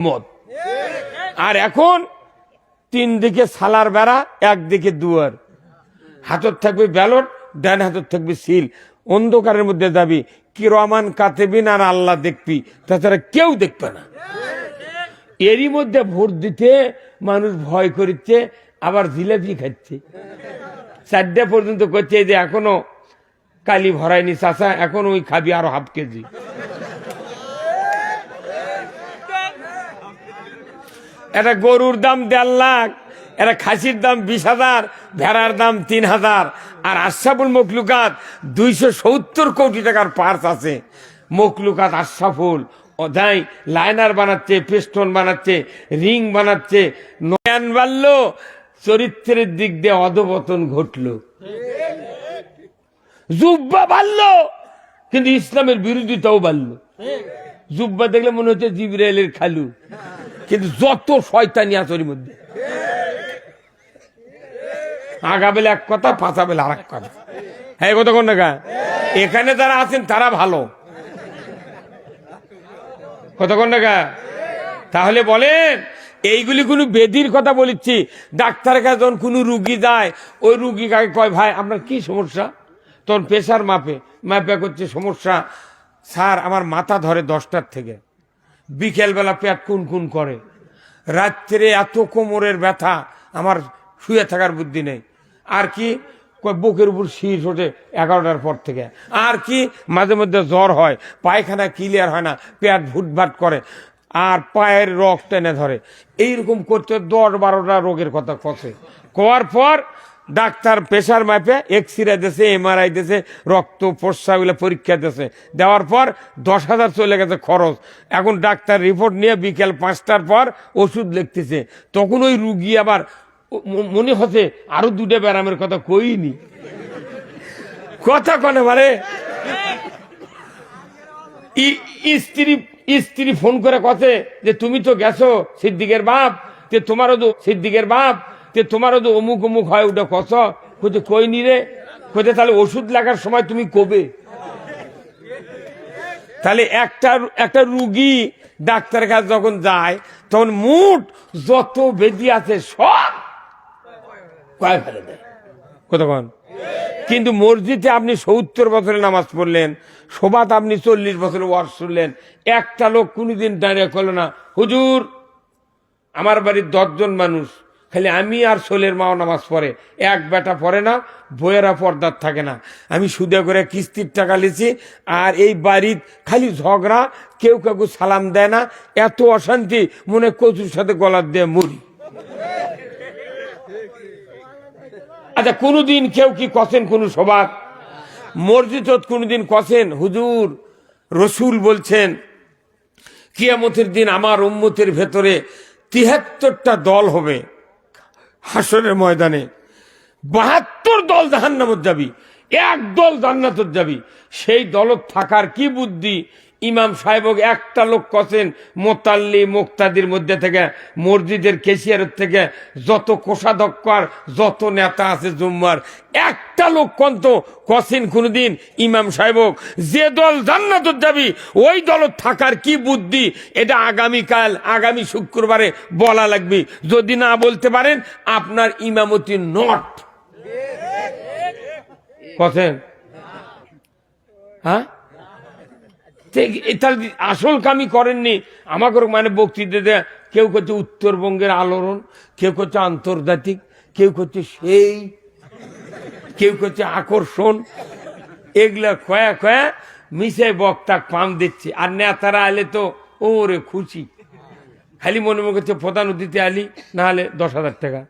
মত। আর এখন তিন দিকে সালার বেড়া, একদিকে দুয়ার, হাতত থাকবে ব্যালট, ডান হাতত থাকবে সিল, অন্ধকারের মধ্যে যাবি, কিরমান কাতেবিন আর আল্লাহ দেখবি, তাছাড়া কেউ দেখবে না। এরই মধ্যে ভোট দিতে মানুষ ভয় করছে, আবার জিলাপি খাচ্ছে। 4টা পর্যন্ত করছে যে এখনো কালি ভরায়নি চাষা, এখন ওই খাবি আরো হাফ কেজি। একটা গরুর দাম 1.5 লাখ, একটা খাসির দাম 20,000, ভেড়ার দাম 3,000, আর আশরাফুল মখলুকাত 270 কোটি টাকার পার্স আছে। মখলুকাত আশরাফুল যাই লাইনার বানাচ্ছে, পেস্টন বানাচ্ছে, রিং বানাচ্ছে, নয়ান বাড়লো, চরিত্রের দিক দিয়ে অধপতন ঘটলো। জুব্বা বাড়লো, কিন্তু ইসলামের বিরোধিতাও বাড়লো। জুব্বা দেখলে মনে হচ্ছে জিবরাইলের খালু, কিন্তু যত শয়তানি আছে ওর মধ্যে। আগা বেলা এক কথা, পাঁচা বেলা আর এক কথা। হ্যাঁ, কতক্ষণ না এখানে যারা আছেন তারা ভালো, কতক্ষণ না। তাহলে বলেন, এইগুলি কোনো বেদির কথা বলেছি। ডাক্তারের কাছে যখন কোনো রুগী যায়, ওই রুগী কাকে কয়, ভাই আপনার কি সমস্যা? তখন প্রেশার মাপে করছে, সমস্যা স্যার আমার মাথা ধরে 10টার থেকে, বিকেলবেলা পেট কুন করে, রাত্রে এত কোমরের ব্যথা, আমার শুয়ে থাকার বুদ্ধি নেই। আর কি বুকের উপর শীষ ওঠে 11টার পর থেকে। আর কি মাঝে মধ্যে জ্বর হয়, পায়খানা ক্লিয়ার হয় না, পেট ভুটভাট করে, আর পায়ের রক টেনে ধরে। এইরকম করতে 10-12টা রোগের কথা কষে। কোয়ার পর ডাক্তার প্রেশার মাপে এক্সরে দিয়েছে, MRI দিয়েছে, রক্ত প্রস্রাবগুলো পরীক্ষা দিয়েছে, দেওয়ার পর 10,000 চলে গেছে খরচ। এখন ডাক্তার রিপোর্ট নিয়ে বিকেল 5টার পর ওষুধ লিখতেছে। তখন ওই রুগী আবার মনে হচ্ছে আরো 2টা ব্যারামের কথা কইনি, কথা কনে পারে। স্ত্রী ফোন করে কথা যে তুমি তো গেছো সিদ্দিকের বাপ, তে তোমারও তো সিদ্দিকের বাপ, তে তোমারও তো অমুক অমুক হয়, ওটা কছ কোথায় কইনি রে, কোথায় তাহলে ওষুধ লাগার সময় তুমি কবে? তাহলে একটা রুগী ডাক্তারের কাছে যখন যায়, তখন মুঠ যত বেদি আছে সব কয় ফেলে দেয়, কতক্ষণ। কিন্তু মসজিদে আপনি 70 বছরের নামাজ পড়লেন, সবাত আপনি 40 বছরের ওয়াজ শুনলেন, একটা লোক কোনোদিন দাঁড়িয়ে করলো না, হুজুর আমার বাড়ির 10 জন মানুষ, খালি আমি আর সোলের মাও নামাজ পড়ে, এক বেটা পড়ে না, বইয়েরা পর্দার থাকে না, আমি সুদে করে কিস্তির টাকা লিছি, আর এই বাড়ির খালি ঝগড়া, কেউ কাউকে সালাম দেয় না, এত অশান্তি, মনে কচুর সাথে গলার দিয়ে মরি। আচ্ছা, কোনদিন কেউ কি কছেন কোন সভা মসজিদ কোনদিন কছেন, হুজুর রসুল বলছেন কিয়ামতের দিন আমার উম্মতের ভেতরে 73টা দল হবে, হাসরের ময়দানে 72 দল জাহান্নামত যাবি, এক দল জান্নাতত যাবি। সেই দলত থাকার কি বুদ্ধি? ইমাম সাহেব একটা লোক কছেন, মোতাল্লি মুক্তাদির মধ্যে থেকে, মসজিদের কেশিয়ারের থেকে, যত কোষাধ্যক্ষ আর যত নেতা আছে জুম্মার, একটা লোক কন্ত কছেন কোনদিন ইমাম সাহেব যে দল জান্নাতত যাবি ওই দলত থাকার কি বুদ্ধি? এটা আগামী শুক্রবারে বলা লাগবে। যদি না বলতে পারেন আপনার ইমামতি নট কছেন। হ্যাঁ, আসল কামি করেননি। আমাকে মানে বক্তৃতা কেউ করছে উত্তরবঙ্গের আলোড়ন, কেউ করছে আন্তর্জাতিক, কেউ করছে সেই, কেউ করছে আকর্ষণ, এগুলা কয়া মিশে বক্তা পাম দিচ্ছে। আর নেতারা আলে তো ওরে খুশি, খালি মনে মনে করছে প্রধান অতিথি আলি না হলে 10,000 টাকা,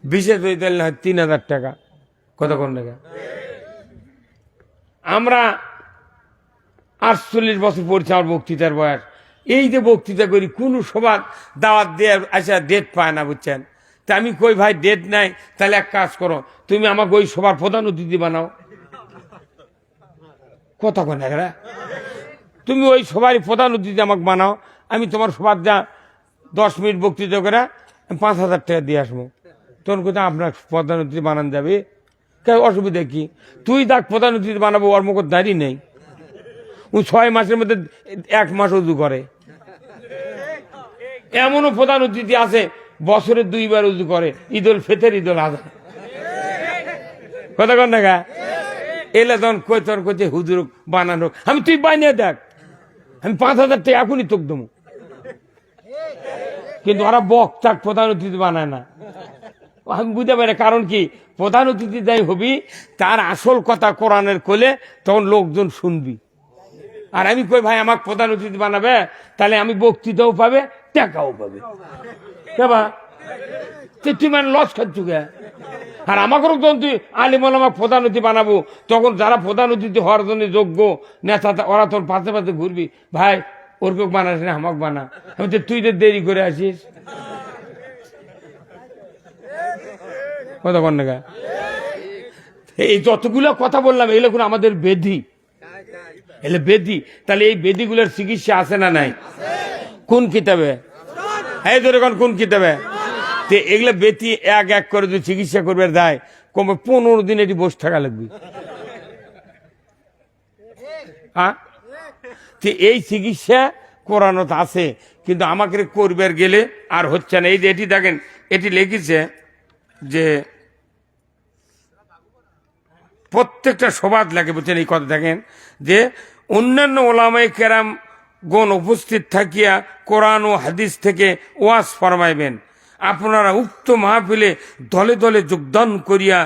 বিশেষ অতিথি আলি না হয় 3,000 টাকা, কতক্ষণ টাকা। আমরা 48 বছর পড়ছে আমার বক্তৃতার বয়স। এই যে বক্তৃতা করি, কোন সভা দাওয়াত দিয়ে আসা ডেট পায় না, বুঝছেন। তা আমি কই ভাই ডেট নাই, তাহলে এক কাজ করো, তুমি আমাকে ওই সভার প্রধান অতিথি বানাও। কথা কয় না, তুমি ওই সভারই প্রধান অতিথি আমাকে বানাও, আমি তোমার সভার যা 10 মিনিট বক্তৃতা করে 5,000 টাকা দিয়ে আসবো। তখন কোথাও আপনার প্রধান অতিথি বানান যাবে, অসুবিধা কি? তুই দেখ প্রধান অতিথি বানাবো, ওর মুখ দাঁড়িয়ে নেই, ও 6 মাসের মধ্যে 1 মাস উজু করে। এমনও প্রধান অতিথি আছে বছরে 2 বার উজু করে, ঈদুল ফিতর, ঈদুল আজহা। কথা কন না গা? এলে তখন কই তোর কইতে হুজুর বানানো, আমি তুই বানিয়ে দেখ, আমি 5,000 টাকা এখনই তোক দেবো। কিন্তু ওরা বক্তা প্রধান অতিথি বানায় না। আমি বুঝতে পারি কারণ কি, প্রধান অতিথি যাই হবি তার আসল কথা কোরআনের কোলে, তখন লোকজন শুনবি। আর আমি কই ভাই আমাকে প্রধান অতিথি বানাবে, তাহলে আমি বক্তৃতাও পাবে, টাকাও পাবে। কেবা তুই মানে লস খাচ্ছ গে? আর আমাকেও যখন তুই আলিম ওলামা প্রধান অতিথি বানাবো, তখন যারা প্রধান অতিথি হওয়ার জন্য যোগ্য নেতা ওরা তোর পাশে পাশে ঘুরবি, ভাই ওর কেউ বানাস না, আমাকে বানা। আমি তো তুই তো দেরি করে আসিস। কথা কন না? এই যতগুলো কথা বললাম এগুলো কোনো আমাদের বেধি, এলে বেধি। তাহলে এই বেধিগুলোর চিকিৎসা আছে না নাই? কোন কিতাবে? এই ধরে কোন কিতাবে? এগুলো বেতি এক এক করে যদি চিকিৎসা করবে দেয়, কমে 15 দিন এটি বসে থাকা লাগবে। এই চিকিৎসা করানো আছে, কিন্তু আমাকে করবার গেলে আর হচ্ছে না। এই যে এটি দেখেন, এটি লিখেছে যে প্রত্যেকটা সবাদ লাগে, বুঝছেন? এই কথা দেখেন যে অন্যান্য ওলামায়ে কেরাম গণ উপস্থিত থাকিয়া কোরআন ও হাদিস থেকে ওয়াজ ফরমাইবেন। আপনারা উক্ত মাহফিলে দলে দলে যোগদান করিয়া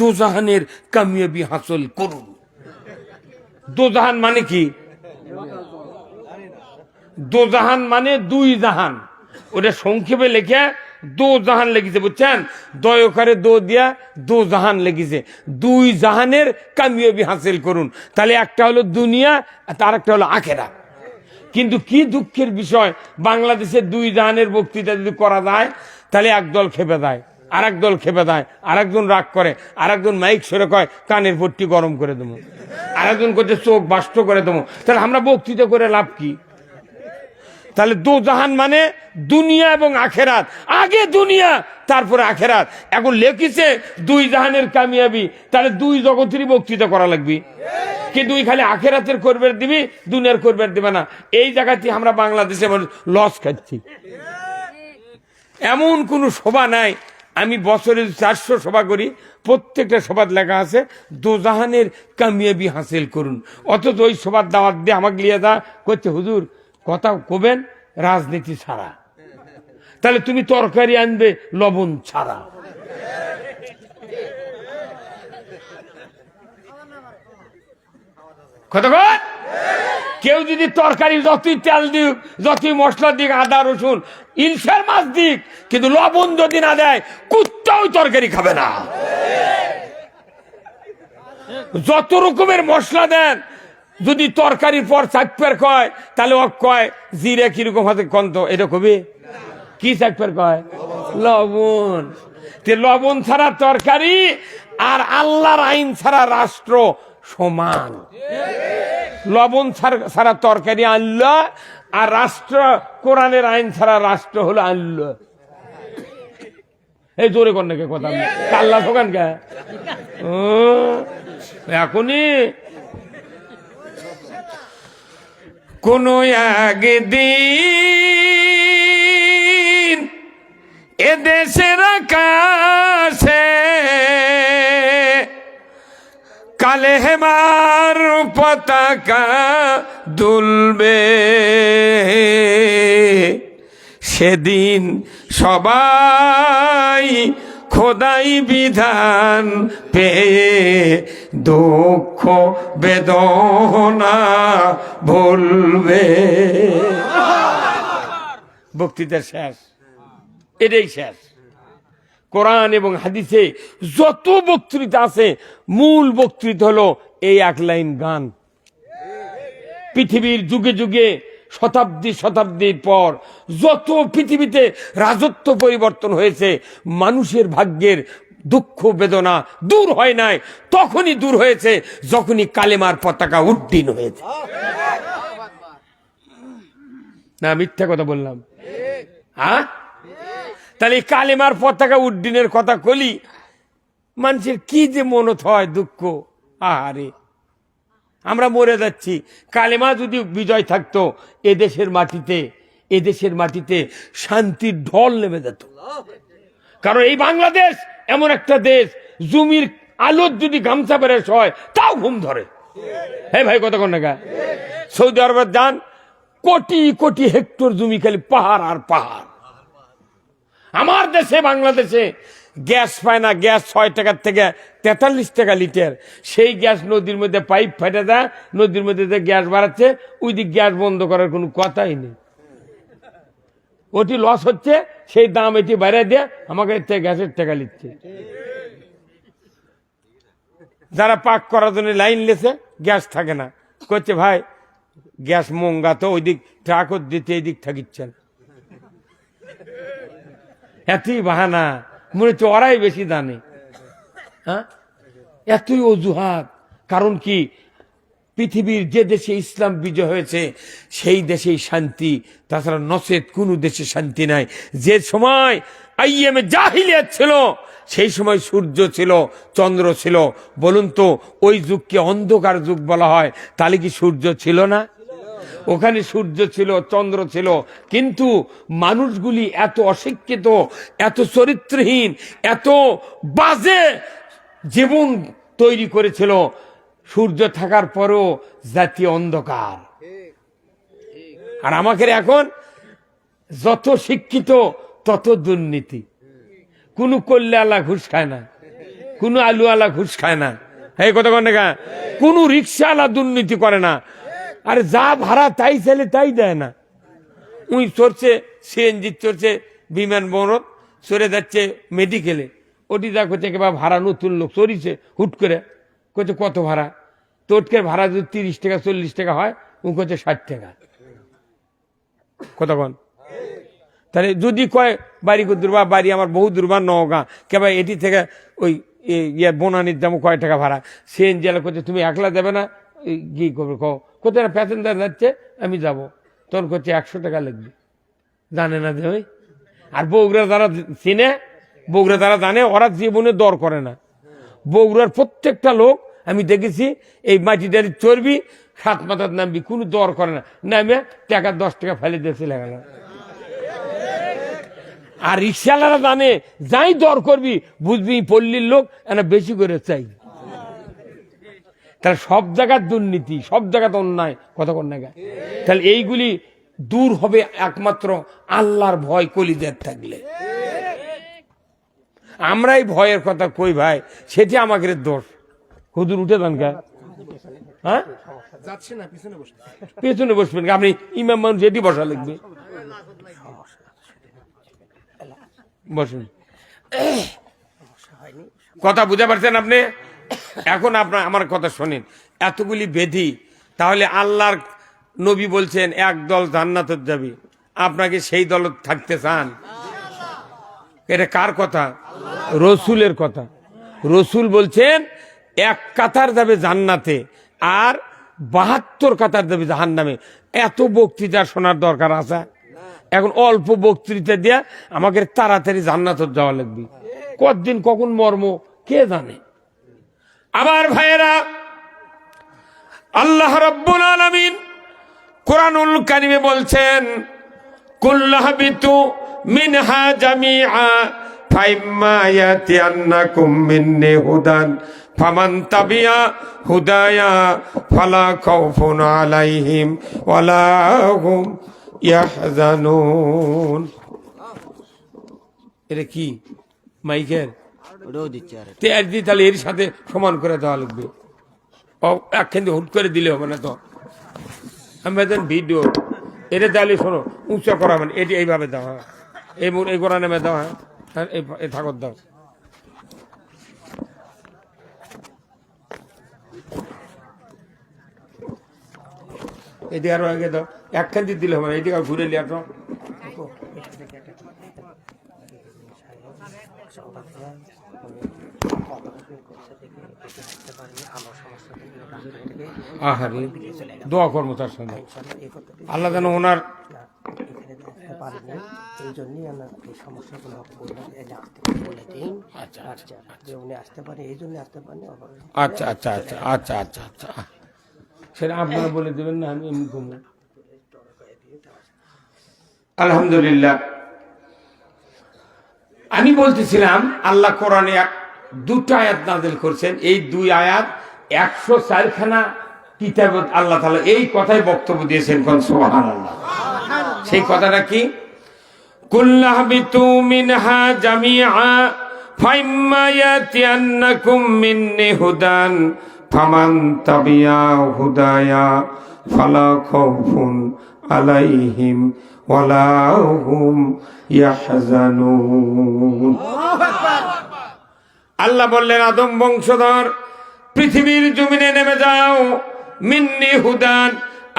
দোজাহানের কামিয়াবি হাসিল করুন। দোজাহান মানে কি? দোজাহান মানে 2 জাহান। ওটা সংক্ষেপে লেখা দোজাহান লেগেছে, বুঝছেন? দয়কারে দো দিয়া দোজাহান লেগেছে। 2 জাহানের কামিয়াবি হাসিল করুন। তাহলে একটা হলো দুনিয়া, তার একটা হলো আখেরাত। কিন্তু কি দুঃখের বিষয়, বাংলাদেশে 2 জাহানের বক্তৃতা যদি করা যায়, তাহলে একদল খেপে যায়, আর একদল খেপে যায়, আর একজন রাগ করে, আর একজন মাইক সরে কয় কানের পট্টি গরম করে দেবো, আর একজন করছে চোখ বাষ্ট করে দেবো। তাহলে আমরা বক্তৃতা করে লাভ কি? তাহলে 2 জাহান মানে দুনিয়া এবং আখেরাত। আগে দুনিয়া তারপরে আখেরাত। এখন লেখিছে 2 জাহানের কামিয়াবি, তাহলে 2 জগতেরই বক্তৃতা করা লাগবে। কিন্তু খালি আখেরাতের করবার দিবি, দুনিয়ার করবার দিবে না। এই জায়গাতে আমরা বাংলাদেশে লস খাচ্ছি। এমন কোন সভা নাই, আমি বছরে 400 সভা করি, প্রত্যেকটা সভার লেখা আছে দোজাহানের কামিয়াবি হাসিল করুন। অথচ ওই সভার দাওয়াত দিয়ে আমাকে লিয়ে যা করছে, হুজুর কথা কবেন রাজনীতি ছাড়া। তাহলে তুমি তরকারি আনবে লবণ ছাড়া। কতক্ষণ কেউ যদি তরকারি যতই তেল দিক, যতই মশলা দিক, আদা রসুন ইলশার মাছ দিক, কিন্তু লবণ যদি না দেয় কুত্তাও তরকারি খাবে না। যত রকমের মশলা দেন, যদি তরকারির পর চাকপের কয়, তাহলে ও কয় জিরে কিরকম হাতে কন্ত, এটা কবি কি চাকপের কয়? লবণ। লবণ ছাড়া তরকারি আর আল্লাহর আইন ছাড়া রাষ্ট্র সমান। লবণ ছাড়া তরকারি আল্লাহ, আর রাষ্ট্র কোরআনের আইন ছাড়া রাষ্ট্র হলো আল্লাহ। এই জোরে কর নাকি কথা? আল্লাহ দোকান কে এখনই কোন একদিন এদেশের আকাশে কালে হেমার পতাকা দুলবে, সেদিন সবাই খোদাই বিধান পেয়ে দুঃখ বেদনা ভুলবে। বক্তৃতা শেষ, এটাই শেষ। কোরআন এবং হাদিসে যত বক্তৃতা আছে, মূল বক্তৃতা হলো এই 1 লাইন গান। পৃথিবীর যুগে যুগে শতাব্দী শতাব্দীর পর যত পৃথিবীতে রাজত্ব পরিবর্তন হয়েছে, মানুষের ভাগ্যের দুঃখ বেদনা দূর হয় নাই, তখনই দূর হয়েছে যখনই কালেমার পতাকা উড্ডীন হয়েছে। না মিথ্যা কথা বললাম? হ্যাঁ, তাহলে কালেমার পতাকা উড্ডীনের কথা কলি, মানুষের কি যে মনত হয় দুঃখ। আরে আমরা মরে যাচ্ছি, কালেমা যদি বিজয় থাকতো এদেশের মাটিতে, এদেশের মাটিতে শান্তির ঢল নেমে যেত। কারণ এই বাংলাদেশ এমন একটা দেশ, জমির আলোর যদি গামছা বেরেস হয় তাও ঘুম ধরে। হ্যাঁ ভাই, কথা কোন না? সৌদি আরবে যান, কোটি কোটি হেক্টর জমি, খালি পাহাড় আর পাহাড়। আমার দেশে বাংলাদেশে গ্যাস পায় না, গ্যাস 6 টাকার থেকে 43 টাকা লিটার। সেই গ্যাস নদীর মধ্যে পাইপ ফেটে দেয়, নদীর মধ্যে গ্যাস বাড়াচ্ছে, ওই দিক গ্যাস বন্ধ করার কোনো কথাই নেই। ওটি লস হচ্ছে, সেই দাম এটি বাইরে দিয়ে আমাকে গ্যাসের টাকা নিচ্ছে। যারা পাক করার জন্য লাইন লেছে, গ্যাস থাকে না, করছে ভাই গ্যাস মঙ্গা, তো ওই দিক ট্রাক দিতে এই দিক থাকিচ্ছে না। এতই বাহানা, মনে হচ্ছে ওরাই বেশি জানে। হ্যাঁ, এতই অজুহাত। কারণ কি, পৃথিবীর যে দেশে ইসলাম বিজয় হয়েছে সেই দেশেই শান্তি, তাছাড়া নচেত কোনো দেশে শান্তি নাই। যে সময় আইএমএ জাহিলিয়াত ছিল সেই সময় সূর্য ছিল, চন্দ্র ছিল। বলুন তো, ওই যুগকে অন্ধকার যুগ বলা হয়, তাহলে কি সূর্য ছিল না? ওখানে সূর্য ছিল, চন্দ্র ছিল, কিন্তু মানুষগুলি এত অশিক্ষিত, এত চরিত্রহীন, এত বাজে জীবন তৈরি করেছিল, সূর্য থাকার পরও জাতীয় অন্ধকার। আর আমাদের এখন যত শিক্ষিত তত দুর্নীতি। কোনো কল্যাণওয়ালা ঘুষ খায় না, কোনো আলুওয়ালা ঘুষ খায় না। এই কথা কন না? কোনো রিক্সাওয়ালা দুর্নীতি করে না। আরে যা ভাড়া তাই ছেলে তাই দেয় না। উই চড়ছে সিএনজি, চড়ছে বিমান বন্দর, চড়ে যাচ্ছে মেডিকেলে, ওটি যা করছে একেবারে ভাড়া নতুন লোক চড়িছে হুট করে, করছে কত ভাড়া? তোটকের ভাড়া যদি 30 টাকা 40 টাকা হয়, ও করছে 60 টাকা। কতক্ষণ? তাহলে যদি কয় বাড়ি দুর্বা, বাড়ি আমার বহু দুর্বা নওগাঁ, কেবা এটি থেকে ওই বনানির দাম কয় টাকা ভাড়া? সিএনজি এলা করছে তুমি একলা যাবে না, কি করবে কো? কোথায় না প্যাসেঞ্জার যাচ্ছে, আমি যাব। তখন করছে 100 টাকা লাগবে। জানে না যে ওই, আর বগুড়া যারা চিনে, বগুড়া যারা জানে, ওরা জীবনে দর করে না। বগুড়ার প্রত্যেকটা লোক আমি দেখেছি, এই মাটিটারি চর্বি 7 মাথার নামবি, কোনো দর করে না, নামে টাকা 10 টাকা ফেলে দিয়েছে লাগা। আর রিক্সাওয়ালারা জানে, যাই দর করবি বুঝবি পল্লীর লোক এনা বেশি করে চাই। তাহলে সব জায়গার দুর্নীতি, সব জায়গাতে অন্যায়, কথা কন না? তাহলে এইগুলি দূর হবে একমাত্র আল্লাহর ভয় কলিজার থাকলে। আমরাই ভয়ের কথা কই ভাই, সেটি আমাদের দোষ। হুজুর উঠে যান কা? হ্যাঁ, পেছনে বসবেন, আপনি ইমাম মানুষ, এটি বসা লাগবে। বসুন। কথা বুঝতে পারছেন আপনি? এখন আপনার আমার কথা শোনেন, এতগুলি বেধি, তাহলে আল্লাহর নবী বলছেন একদল জান্নাতে যাবে, আপনাকে সেই দল থাকতে চান? এটা কার কথা? রসুলের কথা। রসুল বলছেন 1 কাতার যাবে জান্নাতে, আর 72 কাতার যাবে জাহান্নামে। এত বক্তৃতা শোনার দরকার আছে? এখন অল্প বক্তৃতা দিয়া আমাকে তাড়াতাড়ি জান্নাতে যাওয়া লাগবে। কতদিন কখন মর্ম কে জানে। আবার ভাইয়েরা, আল্লাহ রাব্বুল আলামিন কুরআনুল কারীমে বলছেন, কুল্লাহবিতু মিনহা জামিআ ফাইম্মা ইয়াতিয়ান্নাকুম মিন্নি হুদান ফামান তাবিয়া হুদায়া ফালা খাউফুন আলাইহিম ওয়ালা হুম ইয়াহজানুন। এটা কি মাইকের? তাহলে এর সাথে সমান করে দেওয়া লাগবে। একখান হুট করে দিলে হবে না তো। আমি ভিডিও এটা তাহলে শোনো, উঁচা করা মানে এটি এইভাবে দেওয়া, এই গোড়া নেমে দেওয়া, এই ঠাকুর দাও। এদিকে আরো আগে দাও, একখান দিয়ে দিলে হবে না, এদিকে ঘুরে লিয়া তো। আহারে, দোয়া করবো তার সঙ্গে, আল্লাহ যেন ওনার আচ্ছা আচ্ছা আচ্ছা আচ্ছা আচ্ছা আচ্ছা, সেটা আপনারা বলে দেবেন না, আমি এমনি ঘুমো। আলহামদুলিল্লাহ, আমি বলতেছিলাম আল্লাহ কোরআনে দুটো আয়াত নাযিল করছেন, এই দুই আয়াত 104 খানা কিতাবত আল্লাহ তাআলা এই কথাই বক্তব্য দিয়েছেন। কোন সুবহানাল্লাহ। সেই কথাটা কি? কুল্লাহবিতু মিনহা জামিআ ফাইম্মা ইয়াতিয়ান্নাকুম মিন্নি হুদান ফামান তাবিয়া হুদায়া ফালা খাউফুন আলাইহিম ওয়ালা হুম ইয়াহজানুন। আল্লাহ বললেন, আদম বংশধর, পৃথিবীর জমিনে নেমে যাও, মিন্নি হুদান,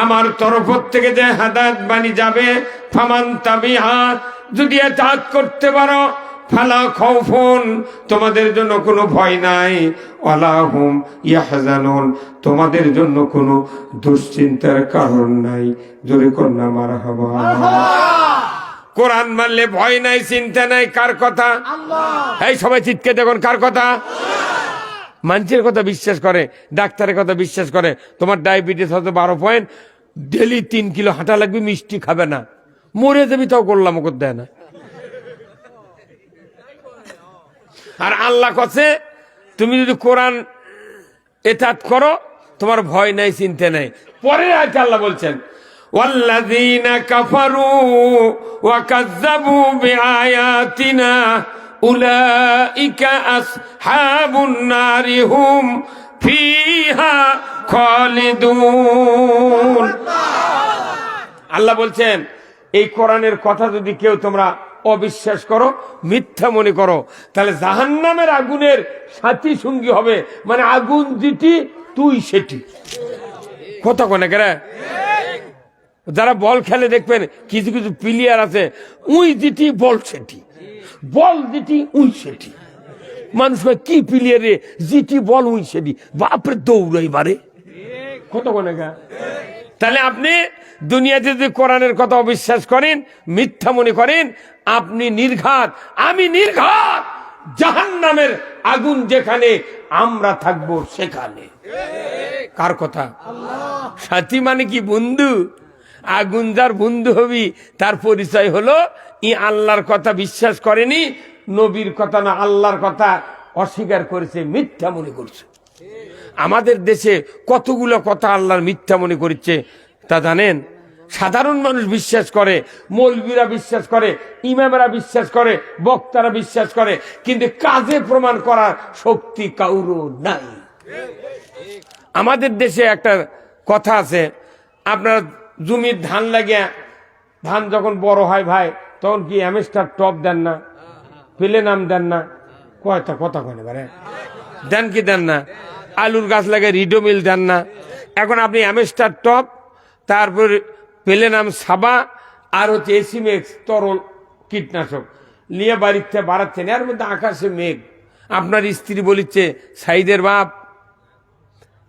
আমার তরফ থেকে যে হাদায়াত বাণী যাবে, ফামান তাবিহা, যদি ইতাআত করতে পারো, ফালা খাউফুন, তোমাদের জন্য কোনো ভয় নাই, ওয়ালা হুম ইয়াহজানুন, তোমাদের জন্য কোনো দুশ্চিন্তার কারণ নাই। জোরে কন্যা মারহাবা। কোরআন মানলে ভয় নাই, চিন্তা নাই। কার কথা? এই সবাই চিৎকে দেখুন, কার কথা? মানুষের কথা বিশ্বাস করে, ডাক্তারের কথা বিশ্বাস করে। তোমার ডায়াবেটিস হয়তো 12 পয়েন্ট, ডেলি 3 কিলো হাঁটা লাগবে, মিষ্টি খাবে না, মরে যাবি, তাও করলাম ওকে দেয় না। আর আল্লাহ কাছে তুমি যদি কোরআন ইতাআত করো, তোমার ভয় নাই, চিন্তা নাই। পরে আয়াতে আল্লাহ বলছেন, ওয়াল্লাযীনা কাফারু ওয়া কাযযাবু বিআয়াতিনা উলাইকা আসহাবুন নারি হুম ফিহা খালিদুন। আল্লাহ বলছেন, এই কোরআনের কথা যদি কেউ তোমরা অবিশ্বাস করো, মিথ্যা মনে করো, তাহলে জাহান্নামের আগুনের সাথী সঙ্গী হবে। মানে আগুন যেটি তুই সেটি। কথা কোনে কেন? যারা বল খেলে দেখবেন কিছু কিছু প্লেয়ার আছে, উই যেটি বল সেটি, বল যেটি উই সেটি। মানুষ কি প্লেয়ারে যেটি বল উই সেটি, বাপরে দৌড়াই বারে। কত কোনে গা? তাহলে আপনি দুনিয়াতে যদি কোরআনের কথা অবিশ্বাস করেন, মিথ্যা মনে করেন, আপনি নির্ঘাত, আমি নির্ঘাত। জাহান্নামের আগুন যেখানে, আমরা থাকবো সেখানে। কার কথা? সাথী মানে কি? বন্ধু। আগুন যার বন্ধু হবি, তার পরিচয় হলো ই আল্লাহর কথা বিশ্বাস করেনি, নবীর কথা না আল্লাহর কথা অস্বীকার করেছে, মিথ্যা মনে করছে। আমাদের দেশে কতগুলো কথা আল্লাহর মিথ্যা মনে করছে তা জানেন? সাধারণ মানুষ বিশ্বাস করে, মৌলবীরা বিশ্বাস করে, ইমামরা বিশ্বাস করে, বক্তারা বিশ্বাস করে, কিন্তু কাজে প্রমাণ করার শক্তি কাউরো নাই। আমাদের দেশে একটা কথা আছে, আপনার জমির ধান লাগিয়া, ধান যখন বড় হয় ভাই, তখন কি অ্যামেস্টার টপ দেন না, পেলে নাম দেন না? কয়টা কথা কনে বারে দেন কি দেন না? আলুর গাছ লাগে রিডোমিল দেন না? এখন আপনি অ্যামেস্টার টপ, তারপর পেলে নাম সাবা, আর হচ্ছে এসিমেক্স তরল কীটনাশক নিয়ে বাড়িতে বাড়াচ্ছেন। এর মধ্যে আকাশে মেঘ, আপনার স্ত্রী বলিচ্ছে, সাইদের বাপ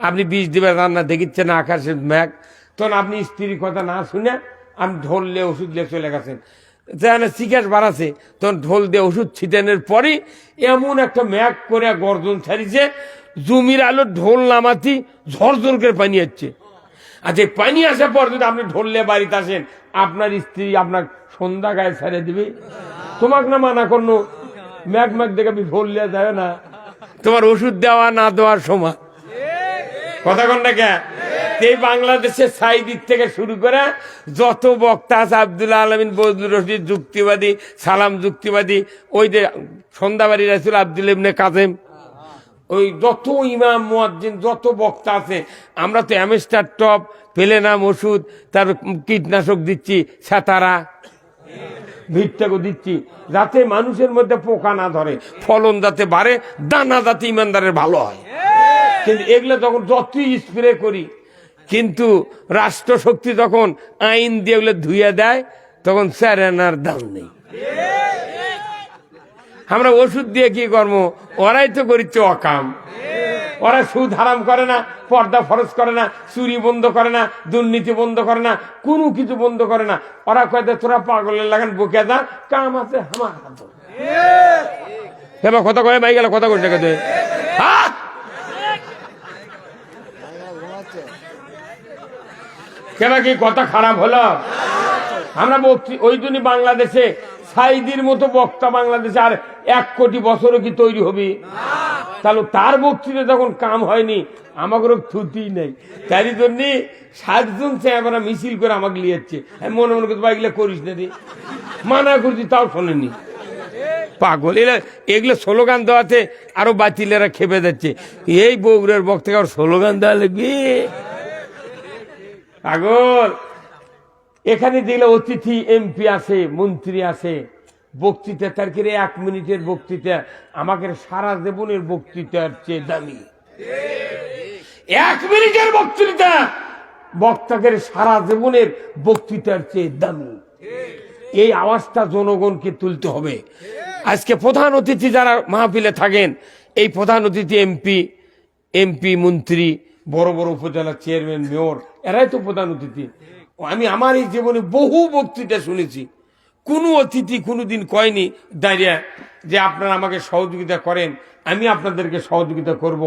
আপনি বিষ দিবে রান্না দেখিচ্ছে না, আকাশের মেঘ। তখন আপনি স্ত্রীর কথা না শুনে আপনি ঢোল দিয়ে ওষুধ দিয়ে চলে গেছেন, যেখানে চিকাস বাড়াছে, তখন ঢোল দিয়ে ওষুধ ছিটানোর পরই এমন একটা মেঘ করে গর্জন ছাড়িছে, জমির আলো ঢোল নামাতি ঝরঝর করে পানি আসছে। আচ্ছা, পানি আসার পর যদি আপনি ঢোল নিয়ে বাড়িতে আসেন, আপনার স্ত্রী আপনার সন্ধ্যা গায়ে ছেড়ে দিবে? তোমাকে না মানা করলো, ম্যাঘ ম্যাঘ দেখে আপনি ঢোল নিয়ে যাবে না, তোমার ওষুধ দেওয়া না দেওয়ার সময়। কথা কন না কে? এই বাংলাদেশের সাইদিক থেকে শুরু করে যত বক্তা আছে, আব্দুল আলমিন, বজলুর রশিদ যুক্তিবাদী, সালাম যুক্তিবাদী, ওই যে সন্ধ্যাবাড়ি রাসূল আব্দুল ইবনে কাসেম, ওই যত ইমাম মুয়াজ্জিন, যত বক্তা আছে, আমরা তো অ্যামেস্টার টপ, পেলেনাম ওষুধ, তার কীটনাশক দিচ্ছি, সাতারা ভিটটাকে দিচ্ছি, যাতে মানুষের মধ্যে পোকা না ধরে, ফলন যাতে বাড়ে, দানা যাতে ইমানদারের ভালো হয়। কিন্তু এগুলো যখন যতই স্প্রে করি, কিন্তু রাষ্ট্রশক্তি যখন আইন দিয়ে ওগুলো ধুয়ে দেয়, তখন স্যারেনার দাম নেই। আমরা ওষুধ দিয়ে কি করবো? ওরাই তো করিচ্ছে অকাম। ওরা সুদ হারাম করে না, পর্দা ফরজ করে না, চুরি বন্ধ করে না, দুর্নীতি বন্ধ করে না, কোনো কিছু বন্ধ করে না। ওরা কয়ে দেয়, তোরা পাগলের লাগান বকে যা, কাম আছে আমার হাতে। এবার কথা কয়ে মাই গেল, কথা কইছে কে? কেন কি কথা খারাপ হলো? আমরা ওই জন্য বাংলাদেশে সাইদির মতো বক্তা বাংলাদেশে আর 1 কোটি বছরও কি তৈরি হবে? তাহলে তার বক্তৃতা যখন কাম হয়নি, আমাকে থুতি নেই। তাই জন্য 7 জন চেয়ারা মিছিল করে আমাকে লিয়েছে। আমি মনে মনে করছি এগুলো করিস না রে, মানা করছি তাও শোনেনি। পাগল এগুলো স্লোগান দেওয়াতে আরো বাতিলেরা খেপে যাচ্ছে। এই বগুড়ার বক্তাকে আর স্লোগান দেওয়া লাগবে? পাগল। এখানে যেগুলো অতিথি এমপি আছে, মন্ত্রী আছে, বক্তৃতা তার 1 মিনিটের বক্তৃতা আমাকে সারা জীবনের বক্তৃতার চেয়ে দামি। 1 মিনিটের বক্তৃতা বক্তাকে সারা জীবনের বক্তৃতার চেয়ে দামি। এই আওয়াজটা জনগণকে তুলতে হবে। আজকে প্রধান অতিথি যারা মাহফিলে থাকেন, এই প্রধান অতিথি এমপি মন্ত্রী, বড় বড় উপজেলা চেয়ারম্যান, মেয়র, এরাই তো প্রধান অতিথি। আমি আমার এই জীবনে বহু বক্তৃতা শুনেছি, কোনো অতিথি কোনোদিন কয়নি দাঁড়িয়ে যে আপনারা আমাকে সহযোগিতা করেন, আমি আপনাদেরকে সহযোগিতা করব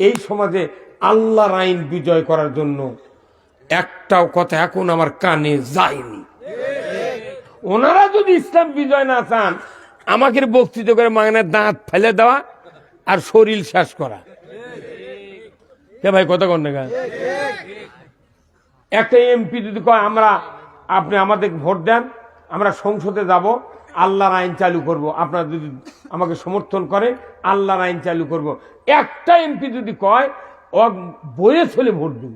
এই সমাজে আল্লাহর আইন বিজয় করার জন্য। একটাও কথা এখন আমার কানে যায়নি। ওনারা যদি ইসলাম বিজয় না চান, আমাকে বক্তৃতা করে মাগনা দাঁত ফেলে দেওয়া আর শরীর শেষ করা। কে ভাই কথা কন না? একটা এমপি যদি কয় আপনি আমাদের ভোট দেন, আমরা সংসদে যাব, আল্লাহর আইন চালু করব, আপনারা যদি আমাকে সমর্থন করে আল্লাহর আইন চালু করব। একটা এমপি যদি কয় ও বইয়ে চলে ভোট দেব,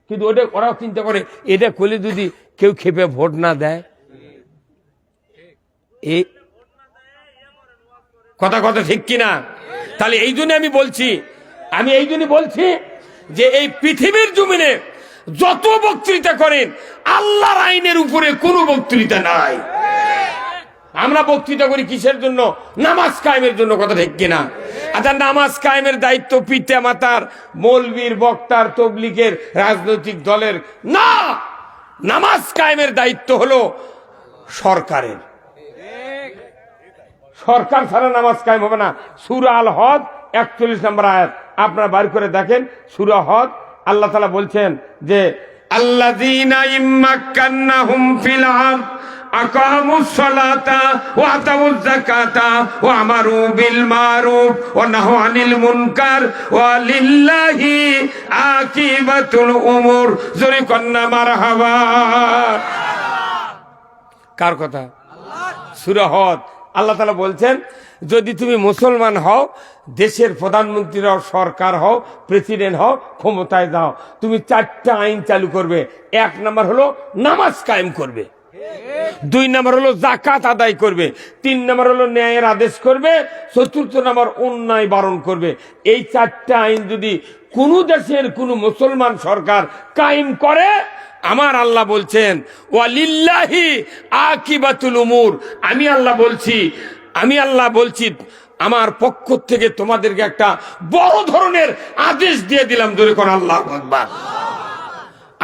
কিন্তু ওটা ওরাও চিন্তা করে এটা করলে যদি কেউ খেপে ভোট না দেয়। এই কথা ঠিক কিনা? তাহলে এই জন্য আমি বলছি যে এই পৃথিবীর জমিনে যত বক্তৃতা করেন, আল্লাহর আইনের উপরে কোনো বক্তৃতা নাই। আমরা বক্তৃতা করি কিসের জন্য? নামাজ কায়েমের জন্য। কথা ঠিক কিনা? আচ্ছা, নামাজ কায়েমের দায়িত্ব পিতা মাতার, মৌলবীর, বক্তার, তবলিগের, রাজনৈতিক দলের না। নামাজ কায়েমের দায়িত্ব হলো সরকারের। সরকার ছাড়া নামাজ কায়েম হবে না। সূরা আল হদ 41 নম্বর আয়াত আপনারা বার করে দেখেন। সূরা হদ আল্লাহ তাআলা বলছেন যে আল্লাযীনা ইম্মাক্কান্নাহুম ফিল আরদ আকামুস সালাতা ওয়া আতাউয যাকাতা ওয়া আমারু বিল মারুফ ওয়া নাহু আনিল মুনকার ওয়া লিল্লাহি আকিবাতুল উমুর। জোরে কন্না মারহাবা। কার কথা? সূরা হদ। আল্লাহ তাআলা বলছেন যদি তুমি মুসলমান হও, দেশের প্রধানমন্ত্রী হও, সরকার হও, প্রেসিডেন্ট হও, ক্ষমতায় যাও, তুমি 4টা আইন চালু করবে। 1 নাম্বার হলো নামাজ কায়েম করবে, 2 নাম্বার হলো যাকাত আদায় করবে, 3 নাম্বার হলো ন্যায়ের আদেশ করবে, 4র্থ নাম্বার অন্যায় বারণ করবে। এই 4টা আইন যদি কোন দেশের কোন মুসলমান সরকার কায়েম করে, আমার আল্লাহ বলছেন ওয়ালিল্লাহি আকিবাতুল উমুর, আমি আল্লাহ বলছি আমার পক্ষ থেকে তোমাদেরকে একটা বড় ধরনের আদেশ দিয়ে দিলাম। জোরে কোন আল্লাহু আকবার।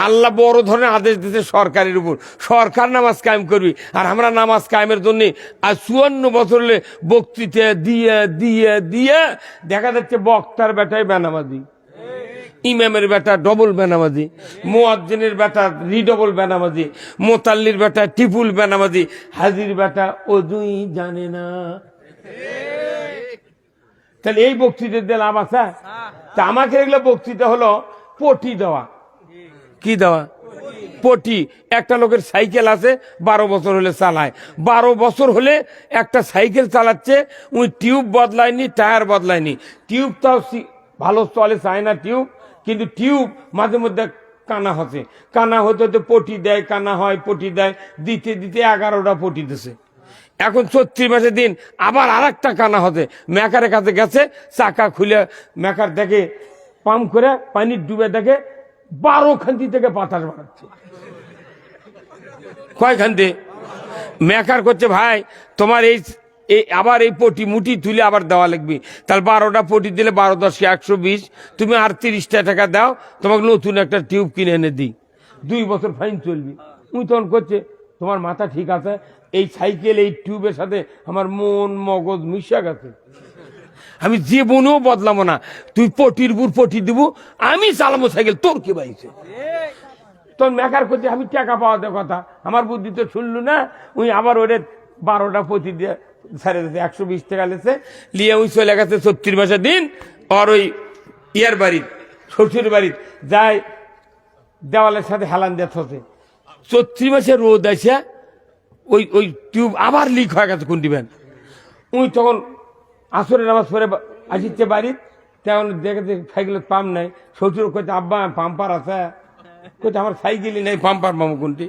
আল্লাহ বড় ধরনের আদেশ দিতে সরকারের উপর। সরকার নামাজ কায়েম করবি, আর আমরা নামাজ কায়েমের জন্য আজ 54 বছর হলে বক্তৃতা দিয়ে দিয়ে দিয়ে দেখা যাচ্ছে বক্তার বেটায় বেনামাজি, ইমামের বেটা ডবল বেনামাজি, মুয়াজ্জিনের বেটা রিডবল বেনামাজি, মোতাল্লির বেটা টিপুল বেনামাজি, হাজির বেটা ওযুই জানে না। তাহলে এই বক্তৃতা দিয়ে লাভ আছে? তা আমাকে এগুলো বক্তৃতা হলো পটি দেওয়া। কি দেওয়া? পটি। একটা লোকের সাইকেল আছে, 12 বছর হলে চালায়। 12 বছর হলে একটা সাইকেল চালাচ্ছে, ওই টিউব বদলায়নি, টায়ার বদলায়নি। টিউবটাও ভালো চলে, চায় না টিউব, কিন্তু টিউব মাঝে মধ্যে কানা হচ্ছে। কানা হতে হতে পটি দেয়, কানা হয়, পটি দেয়, দিতে দিতে 11টা পটি দিছে। এখন 34 মাসের দিন আবার আরেকটা কানা হতে মেকারের কাছে গেছে, চাকা খুলে মেকার দেখে পাম্প করে পানি ডুবে দেখে 12 খান্তি থেকে বাতাস বাড়াচ্ছে। কয় খান্তি? মেকার করছে ভাই তোমার এই আবার এই পটি মুটি তুলে আবার দেওয়া লাগবে। তাহলে 12টা পটি দিলে 12 10 120, তুমি আর 30টা টাকা দাও, তোমাকে নতুন একটা টিউব কিনে এনে দিই, 2 বছর ফাইন চলবি। উনি তখন করছে তোমার মাথা ঠিক আছে, এই সাইকেল এই টিউবের সাথে আমার মন মগজ মিশা গেছে, আমি জীবনেও বদলাবো না। তুই পটির বুর পটি দিব, আমি চালাবো সাইকেল, তোর কি বাইছে? তখন মেকার করছে আমি টাকা পাওয়াতে কথা, আমার বুদ্ধি তো শুনলু না, উনি আবার ওরে 12টা পঁচিশ দিয়ে ছাড়ে দিতে 120 টাকা লেছে লিয়ে ওই চলে গেছে 36 মাসের দিন। আর ওই ইয়ার বাড়ির শ্বশুর বাড়ির যায় দেওয়ালের সাথে হেলান দিয়ে থসে 36 মাসে রোদ আসে ওই ওই টিউব আবার লিক হয়ে গেছে কোন দিবেন। উই তখন আসরে নামাজ পড়ে আসিচ্ছে বাড়ির, তেমন দেখে সাইকেলের পাম্প নাই। শ্বশুর কইতে আব্বা পাম্পার আছে, কইতে আমার সাইকেলই নেই, পাম্পার মামু কোনটি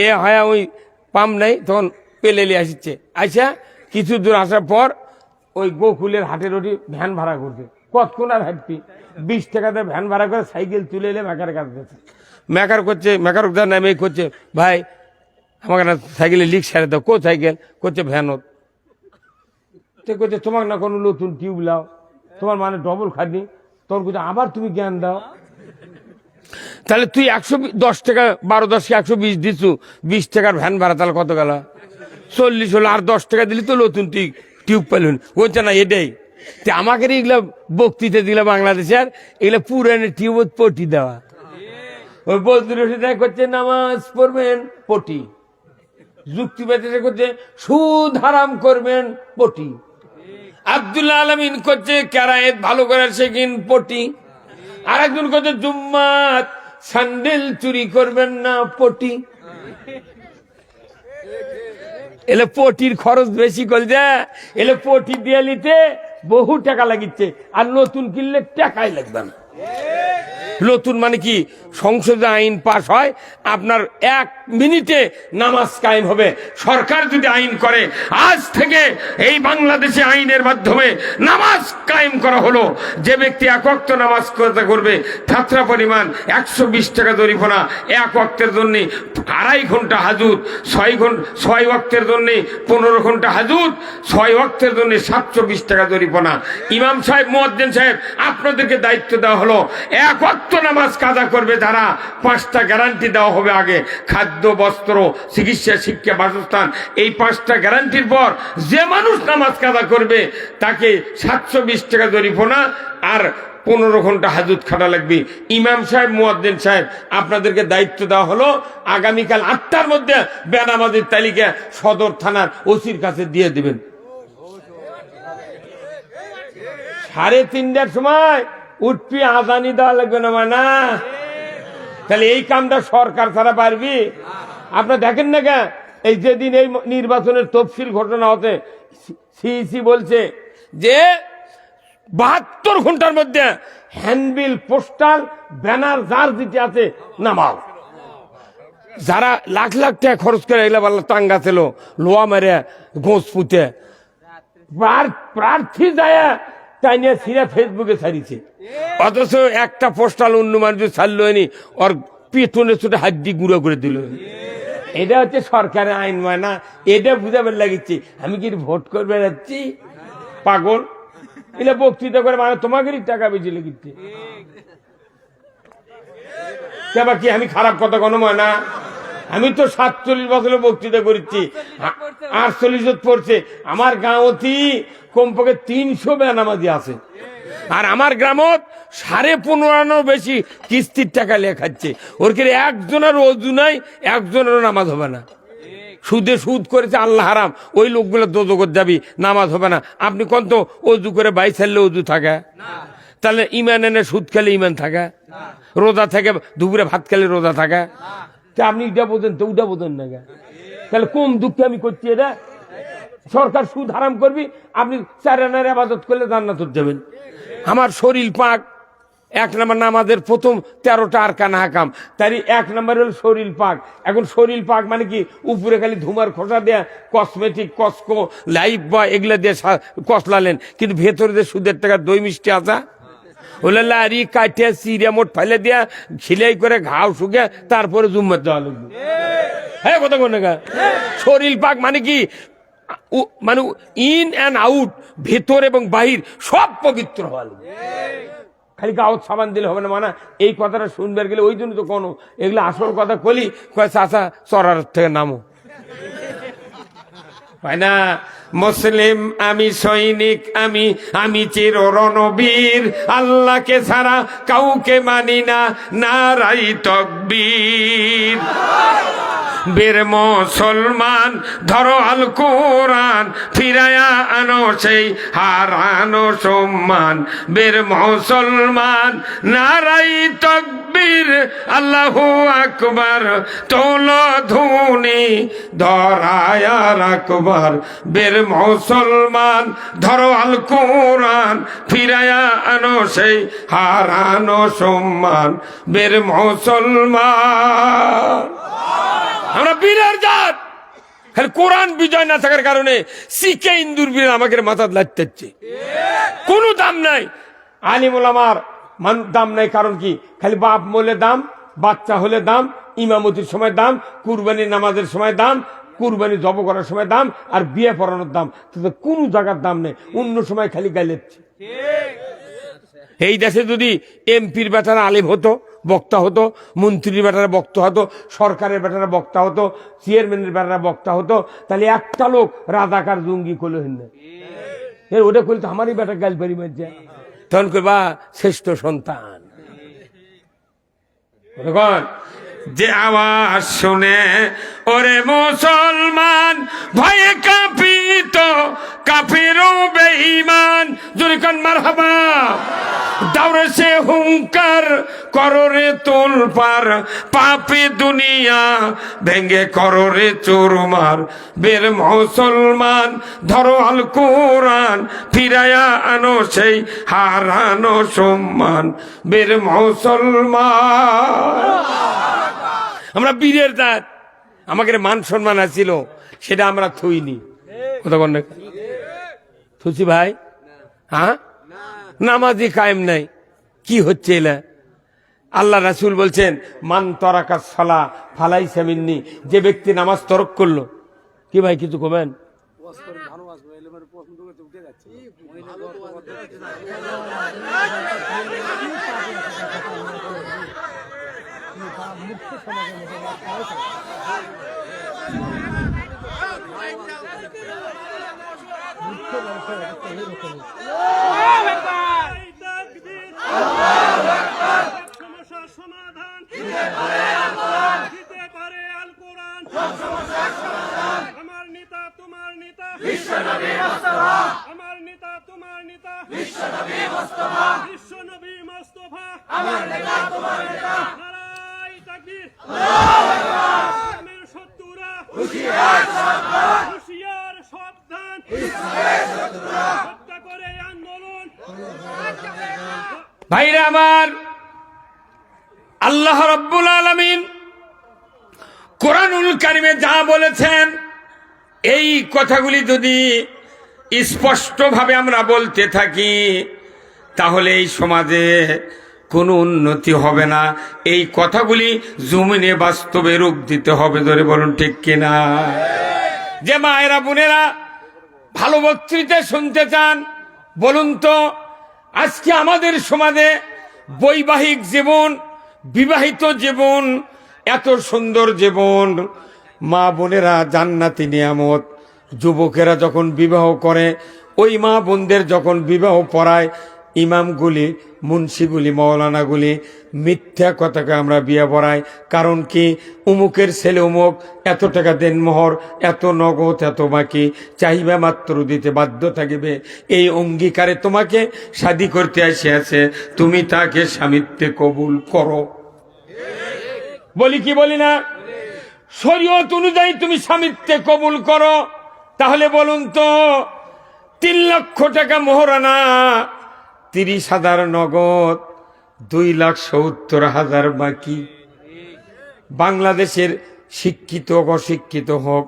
এ হয় ওই পাম্প নাই। তখন পেলেলি আসিচ্ছে, আইসা কিছু দূর আসার পর ওই গোকুলের হাটের ওটি ভ্যান ভাড়া করছে। কতক্ষণ আর হাঁটবি, 20 টাকাতে ভ্যান ভাড়া করে সাইকেল তুলে এলে মেকারের কাছে দিচ্ছে। মেকার করছে, মেকার নামে করছে ভাই আমাকে না সাইকেলে লিক সারে দাও। কো সাইকেল? করছে ভ্যানত। করছে তোমাকে না কোনো নতুন টিউব লাও, তোমার মানে ডবল খাটনি। তোর করছে আবার তুমি জ্ঞান দাও। তাহলে তুই 110 টাকা 12-10 120 দিছু, 20 টাকার ভ্যান ভাড়া, তাহলে কত গেল? 40 হলো। আর 10 টাকা দিলি তো নতুন টিউব পেলেন। বলছে না এটাই আমাকে এগুলা বক্তৃতা দিলা বাংলাদেশের, এগুলা পুরানো টিউব পটি দেওয়া। ওই বলতে করছে নামাজ পড়বেন পটি, যুক্তিবাদী করছে সুদ হারাম করবেন পটি, আব্দুল্লাহ আলমিন করছে কেরায়েত ভালো করে শেখেন পটি, আর একজন করছে জুম্মাত স্যান্ডেল চুরি করবেন না পটি। এলে পটির খরচ বেশি করে দেয়, এলে পটি দিয়ে নিতে বহু টাকা লাগিচ্ছে, আর নতুন কিনলে টাকাই লাগবে না। নতুন মানে কি, সংসদে আইন পাশ হয়, আপনার 1 মিনিটে নামাজ কায়েম হবে। সরকার যদি আইন করে আজ থেকে এই বাংলাদেশে আইনের মাধ্যমে নামাজ কায়েম করা হলো, যে ব্যক্তি 1 ওয়াক্ত নামাজ করবে ছাত্রা পরিমাণ 120 টাকা জরিমানা, 1 ওয়াক্তের জন্য 2.5 ঘন্টা হাজুত, 6 ওয়াক্তের জন্য 15 ঘন্টা হাজুত, 6 ওয়াক্তের জন্য 720 টাকা জরিমানা। ইমাম সাহেব, মুয়াজ্জিন সাহেব, আপনাদেরকে দায়িত্ব দেওয়া হলো 1 ওয়াক্ত নামাজ কাজা করবে যারা, 5টা গ্যারান্টি দেওয়া হবে আগে, খাদ্য, বস্ত্র, চিকিৎসা, শিক্ষা, বাসস্থান। এই 5টা গ্যারান্টির পর যে মানুষ নামাজ কাজা করবে তাকে 720 টাকা জরিমানা আর 15 ঘন্টা হাজুত খাটা লাগবে। ইমাম সাহেব, মুয়াজ্জিন সাহেব, আপনাদেরকে দায়িত্ব দেওয়া হলো আগামীকাল 8টার মধ্যে বেনামাজির তালিকা সদর থানার ওসির কাছে দিয়ে দিবেন। 3:30টার সময় উঠবি, আজানি দেওয়া লাগবে না মানা। তাহলে এই কামটা সরকার ছাড়া পারবি? আপনারা দেখেন না কেন, এই যেদিন এই নির্বাচনের তফসিল ঘটনা হতে সিইসি বলছে যে 72 ঘন্টার মধ্যে হ্যান্ডবিল, পোস্টাল, ব্যানার যার দিতে আছে নামাও। যারা লাখ লাখ টাকা খরচ করে এগুলা বললো টাঙ্গা ছিল লোয়া মারে গোঁস পুঁতে প্রার্থী যায় তাই নিয়ে সিরা ফেসবুকে ছাড়িছে, অথচ একটা পোস্টাল অন্য মানুষ ছাড়লো নি, ওর পেটনে ছোট হাত দিয়ে গুঁড়ো করে দিল। এটা হচ্ছে সরকারের আইন, মানে না এটা বুঝাবার লাগিচ্ছে। আমি কি ভোট করবে যাচ্ছি পাগল? এটা বক্তৃতা করে মানে তোমাকেই টাকা বেশি লেগেছে। কি আমি খারাপ কথা কোনো না? আমি তো 47 বছরে বক্তৃতা করেছি, 48 পড়ছে। আমার গাঁৱতি কমপক্ষে 300 বেনামাজি আছে, আর আমার গ্রামত 15.5 বেশি কিস্তির টাকা লেখাচ্ছে। ওর কে একজনের অজু নাই, একজনেরও নামাজ হবে না। সুদে সুদ করেছে আল্লাহ হারাম, ওই লোকগুলো দোজখত যাবি, নামাজ হবে না। আপনি কোন তো অজু করে বাই ছাড়লে অজু থাকে? তাহলে ইমান এনে সুদ খেলে ইমান থাকে? রোজা থেকে দুপুরে ভাত খেলে রোজা থাকে? তা আপনি এটা বোঝেন তো ওটা বোঝেন না? তাহলে কোন দুঃখে আমি করছি এটা? সরকার সুদ হারাম করবি, আপনি 4 আনার ইবাদত করলে জান্নাতে যাবেন। আমার শরীর পাক 1 নম্বর নামাজের প্রথম 13টা আরকান হাকাম, তারই 1 নম্বর হলো শরীর পাক। এখন শরীর পাক মানে কি, উপরে খালি ধুমার খোসা দেয়া কসমেটিক, কসকো, লাইফ বয় এগুলা দিয়ে কসলালেন, কিন্তু ভেতরে যে সুদের টাকা দই মিষ্টি আসা ওলা লারি কাটিয়া চিড়িয়া মোট ফেলে দিয়া খিলাই করে ঘাও শুকে তারপরে জুম্মার দেওয়া লাগবে। হ্যাঁ কথা কোন শরীর পাক মানে কি, মানে ইন অ্যান্ড আউট, ভেতর এবং বাহির সব পবিত্র হওয়া লাগবে। খালি গাওত সাবান দিলে হবে না মানা। এই কথাটা শুনবার গেলে ওই জন্য তো কোনো এগুলো আসল কথা কলি, কয় চাচা চরার থেকে নামো। হয় না? মুসলিম আমি, সৈনিক আমি, আমি চির রণবীর, আল্লাহকে ছাড়া কাউকে মানি না, নারাই তাকবীর। বীর মুসলমান ধরো আল কোরআন, ফিরায়া আনো সেই হারানো সম্মান। বীর মুসলমান নারাই তাকবীর, আল্লাহু আকবার, তোলো ধুনি ধরায়া রাখবার। বীর মুসলমান ধরো আল কোরআন, ফিরায়া আনো সেই হারানো সম্মান। বীর মুসলমান আমরা বীরের জাত। খালি কোরআন বিজয় না থাকার কারণে শিখে ইন্দুর বীর আমাকে মাথা লাগতেছে, কোনো দাম নাই। আলিম ওলামার দাম নাই, কারণ কি? খালি বাপ মলে দাম, বাচ্চা হলে দাম, ইমামতির সময় দাম, কুরবানির নামাজের সময় দাম, কুরবানি জব করার সময় দাম, আর বিয়ে পড়ানোর দাম। কোনো জায়গার দাম নেই, অন্য সময় খালি গাইলেচ্ছে। এই দেশে যদি এমপির বেটারা আলিম হতো, বক্তা হতো, মন্ত্রীর বেটারা বক্তা হতো, সরকারের বেটারা বক্তা হতো, চেয়ারম্যানের বেটারা বক্তা হতো, তাহলে একটা লোক রাজাকার জঙ্গি করলো না, ওটা করলে তো আমারই বেটা গাইল পারি মারছে, তখন কইবা শ্রেষ্ঠ সন্তান। যে আওয়াজ শুনে ওরে মুসলমান ভয়ে কাঁপিত, কাফিরও বেঈমান, জোরে কান মারহাবা। দাউরে সে হুঙ্কার কররে তোলপার, পাপে দুনিয়া ভেঙ্গে কররে চোরমার। বীর মুসলমান ধরো আল কোরআন, ফিরায়া আনো সেই হারানো সম্মান। বীর মুসলমান আমরা বীরের জাত, আমাকে মান সম্মান আছিল, সেটা আমরা থুইনি। কথা বল না, থুচি ভাই? হ্যাঁ, নামাজি কায়েম নাই, কি হচ্ছে এলা? আল্লাহ রাসূল বলছেন, মান তরাকা সালা ফালাইসা মিন্নি, যে ব্যক্তি নামাজ তরক করলো। কি ভাই কিছু কবেন? সমাধান দিতে পারে আল কোরআন। আমার নেতা তোমার নেতা বিশ্বনবী মুস্তাফা, আমার নেতা তোমার নেতা বিশ্বনবী মুস্তাফা, বিশ্বনবী মুস্তাফা, আমার নেতা তোমার নেতা। নারায়ে তাকবীর, আল্লাহু আকবার। ইসলামের শত্রুরা হুঁশিয়ার সাবধান, হুঁশিয়ার সাবধান, ইসলামের শত্রুরা হত্যা করে আন্দোলন। ভাইরা আমার, আল্লাহ রাব্বুল আলামিন কোরআনুল কারিমে যা বলেছেন, এই কথাগুলি যদি স্পষ্টভাবে আমরা বলতে থাকি, তাহলে এই সমাজে কোনো উন্নতি হবে না। এই কথাগুলি জমিনে বাস্তবে রূপ দিতে হবে, ধরে বলুন ঠিক কিনা? যে মায়েরা বোনেরা ভালো বক্তৃতা শুনতে চান, বলুন তো আজকে আমাদের সমাজে বৈবাহিক জীবন, বিবাহিত জীবন, এত সুন্দর জীবন, মা বোনেরা জান্নাতি নিয়ামত, যুবকেরা যখন বিবাহ করে, ওই মা বোনদের যখন বিবাহ পড়ায়, ইমামগুলি, মুন্সিগুলি, মৌলানাগুলি মিথ্যা কথাকে আমরা বিয়ে পড়াই। কারণ কি? উমুকের ছেলে উমুক, এত টাকা দেন মোহর, এত নগদ, এত বাকি, চাহিদা মাত্র দিতে বাধ্য থাকিবে। এই অঙ্গীকারে তোমাকে শাদী করতে আসিয়াছে, তুমি তাকে স্বামিত্বে কবুল করো। বলি কি বলি না? শরীয়ত অনুযায়ী তুমি স্বামিত্বে কবুল করো। তাহলে বলুন তো, 3 লক্ষ টাকা মোহরানা, 30,000 নগদ, 2,70,000 বাকি। বাংলাদেশের শিক্ষিত অশিক্ষিত হোক,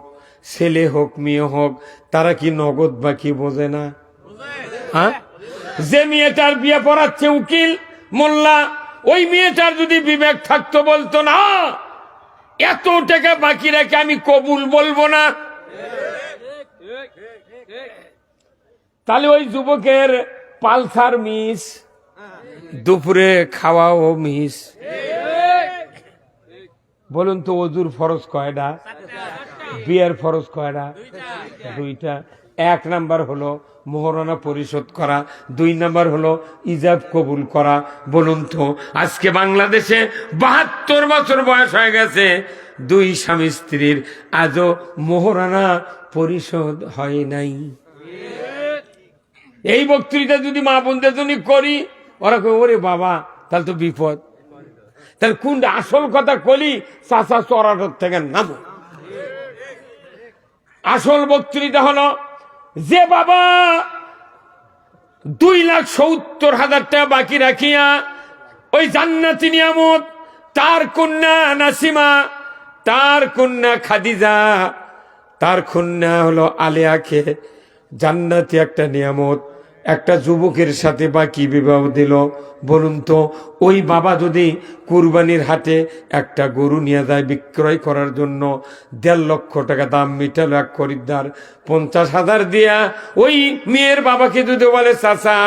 ছেলে হোক মেয়ে হোক, তারা কি নগদ বাকি বোঝে না? হ্যাঁ, যে মেয়েটার বিয়ে পড়াচ্ছে উকিল মোল্লা, ওই মেয়েটার যদি বিবেক থাকতো, বলতো না এত টাকা বাকি রেখে আমি কবুল বলবো না। তাহলে ওই যুবকের পালসার মিস, দুপুরে খাওয়াও মিস। বলুন তো, অজুর ফরজ কয়টা? বিয়ের ফরজ কয়টা? দুইটা। এক নাম্বার হলো মোহরানা পরিশোধ করা, দুই নাম্বার হলো ইজাব কবুল করা। বলুন তো আজকে বাংলাদেশে 72 বছর বয়স হয়ে গেছে, দুই স্বামী স্ত্রীর আজও মোহরানা পরিশোধ হয় নাই। এই বক্তৃতা যদি মা বোনদের জন্য করি, ওরা কই ওরে বাবা তাহলে তো বিপদ। তাহলে কোন আসল কথা কলি? চাচা চড়াটোর থেকে নামো। আসল বক্তৃতা হলো যে বাবা 2,70,000 টাকা বাকি রাখিয়া ওই জান্নাতি নিয়ামত তার কন্যা নাসিমা, তার কন্যা খাদিজা, তার কন্যা হলো আলেয়াকে জান্নাতি একটা নিয়ামত একটা যুবকের সাথে বাকি বিবাহ দিল। বলুন তো ওই বাবা যদি কুরবানির হাটে একটা গরু নিয়ে যায় বিক্রয় করার জন্য, 1.5 লক্ষ টাকা দাম মিটালো এক খরিদ্দার, 50,000 দিয়া ওই মেয়ের বাবাকে যদি বলে চাচা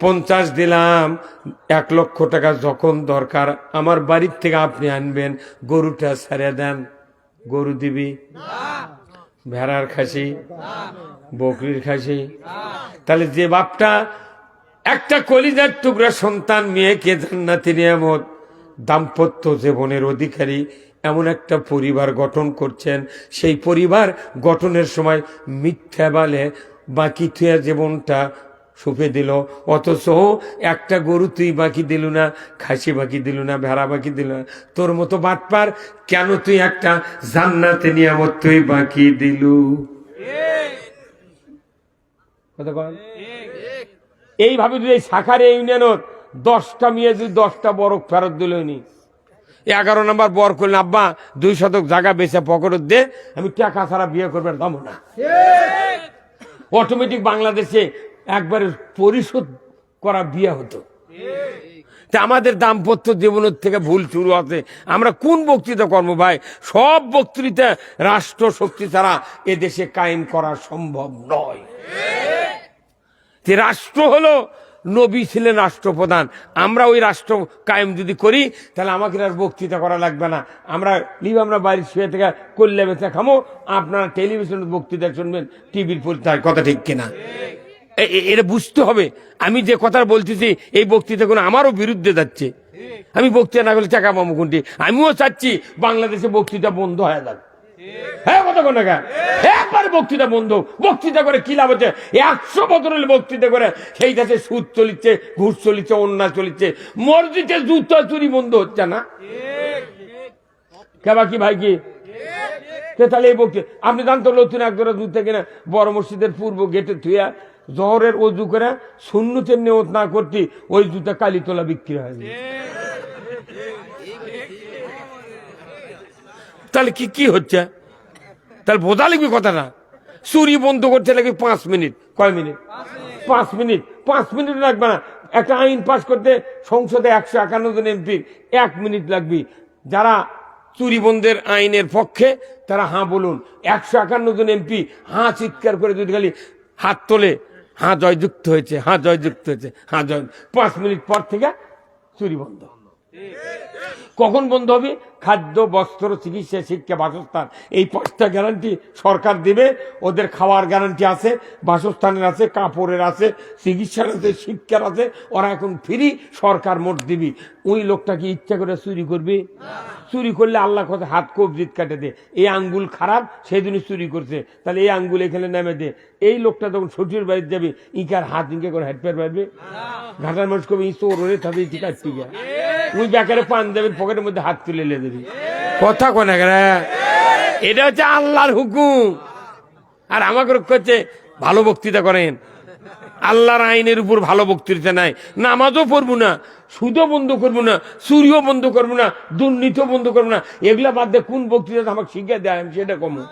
50 দিলাম, 1 লক্ষ টাকা যখন দরকার আমার বাড়ির থেকে আপনি আনবেন, গরুটা ছেড়ে দেন, গরু দিবি? ভেড়ার খাসি, বকরির খাসি? তাহলে যে বাপটা একটা কলিজার টুকরা সন্তান মেয়েকে জান্নাতি নিয়ামত দাম্পত্য জীবনের অধিকারী এমন একটা পরিবার গঠন করছেন, সেই পরিবার গঠনের সময় মিথ্যা বলে বাকি থুয়া জীবনটা সুপে দিল, অথচ একটা গরু তুই বাকি দিল না, খাসি বাকি দিল না, ভেড়া বাকি দিল না। তোর মতো বাটপার কেন তুই একটা জান্নাতে নিয়ামত তুই বাকি দিলু? কথা বল। এইভাবে যদি শাখারে ইউনিয়নের 10টা মেয়ে যদি 10টা বরক ফেরত দিল নি, 11 নম্বর বর করলেন আব্বা 2 শতক জায়গা বেচে পকেট দে, আমি টাকা ছাড়া বিয়ে করবে দামো না। অটোমেটিক বাংলাদেশে একবারে পরিশোধ করা বিয়ে হতো। তা আমাদের দাম্পত্য জীবনের থেকে ভুল শুরু আছে। আমরা কোন বক্তৃতা কর্ম ভাই? সব বক্তৃতা রাষ্ট্র শক্তি ছাড়া এদেশে কায়েম করা সম্ভব নয়। যে রাষ্ট্র হলো, নবী ছিলেন রাষ্ট্রপ্রধান, আমরা ওই রাষ্ট্র কায়েম যদি করি তাহলে আমাকে আর বক্তৃতা করা লাগবে না। আমরা বাড়ির শুয়ে থেকে করলে বেচা খামো, আপনারা টেলিভিশনের বক্তৃতা শুনবেন, টিভির পরিচয়। কথা ঠিক কিনা? এটা বুঝতে হবে। আমি যে কথা বলতেছি এই বক্তৃতা কোনো আমারও বিরুদ্ধে যাচ্ছে। আমি বক্তৃতা না করলে টাকা পাবো কোনটি? আমিও চাচ্ছি বাংলাদেশে বক্তৃতা বন্ধ হয়ে যাক। হ্যাঁ কথা কোন টাকা একবার বক্তৃতা বন্ধ। বক্তৃতা করে কি লাভ হচ্ছে? 100 বছর হলে বক্তৃতা করে সেই দেশে সুদ চলিচ্ছে, ঘুষ চলিচ্ছে, অন্যায় চলিচ্ছে, মসজিদে জুতা চুরি বন্ধ হচ্ছে না। কে বাকি ভাই কি? তাহলে এই বক্তৃতা আপনি জানতো নতুন এক জোড়া জুতা কিনা বড় মসজিদের পূর্ব গেটে থুয়া জহরের অজু করে সুন্নতের নিয়ত না করতে ওই জুতা কালীতলা বিক্রি হয়। তাহলে কি হচ্ছে? তাহলে বোঝা লাগবে কথাটা। চুরি বন্ধ করতে লাগবে 5 মিনিট। কয় মিনিট? 5 মিনিট। 5 মিনিট লাগবে না। একটা আইন পাস করতে সংসদে 151 জন এমপির 1 মিনিট লাগবে। যারা চুরি বন্ধের আইনের পক্ষে তারা হাঁ বলুন। 151 জন এমপি হাঁ চিৎকার করে যদি খালি হাত তোলে, হাঁ জয়যুক্ত হয়েছে, হাঁ জয়যুক্ত হয়েছে, হাঁ জয়। 5 মিনিট পর থেকে চুরি বন্ধ। কখন বন্ধ হবে? খাদ্য, বস্ত্র, চিকিৎসা, শিক্ষা, বাসস্থান, এই 5টা গ্যারান্টি সরকার দিবে। ওদের খাওয়ার গ্যারান্টি আছে, বাসস্থানের আছে, কাপড়ের আছে, চিকিৎসার আছে, শিক্ষার আছে। ওরা এখন ফ্রি, সরকার মোট দিবি। ওই লোকটা কি ইচ্ছা করে চুরি করবে? চুরি করলে আল্লাহ কথা হাত কবজিত কাটে দে। এই আঙ্গুল খারাপ, সেই জন্য চুরি করছে, তাহলে এই আঙ্গুল এখানে নেমে দে। এই লোকটা যখন শ্বশুর বাড়িতে যাবে ইকার হাত ইঙ্কে করে হেঁটে পারবে? ঘাটার মানুষ কবি চোর ওরে তাদের কাটতে গিয়া ওই ব্যাকারে পাঞ্জাবের পকেটের মধ্যে হাত তুলে লে দেবি। কথা কোন? এটা হচ্ছে আল্লাহর হুকুম। আর আমাকে করছে ভালো বক্তৃতা করেন, আল্লাহর আইনের উপর ভালো বক্তৃতা নাই। নামাজও পড়বো না, সুদও বন্ধ করবো না, চুরিও বন্ধ করবো না, দুর্নীতিও বন্ধ করবো না। এগুলা বাদ দিয়ে কোন বক্তৃতা আমাকে শিখে দেয় আমি সেটা কমু।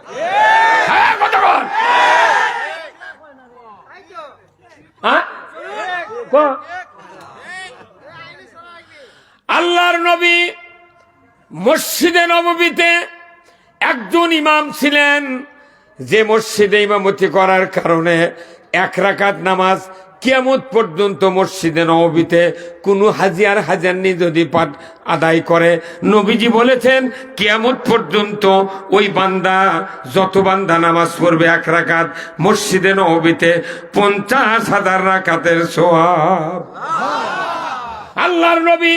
আল্লাহর নবী মসজিদে নববীতে একজন ইমাম ছিলেন, যে মসজিদে ইমামতি করার কারণে 1 রাকাত নামাজ কিয়ামত পর্যন্ত মসজিদে নববীতে কোনো হাজি আর হাজারনি যদি পাঠ আদায় করে, নবীজি বলেছেন কিয়ামত পর্যন্ত ওই বান্দা, যত বান্দা নামাজ পড়বে এক রাকাত, মসজিদে নববীতে 50,000 রাকাতের সওয়াব। আল্লাহর নবী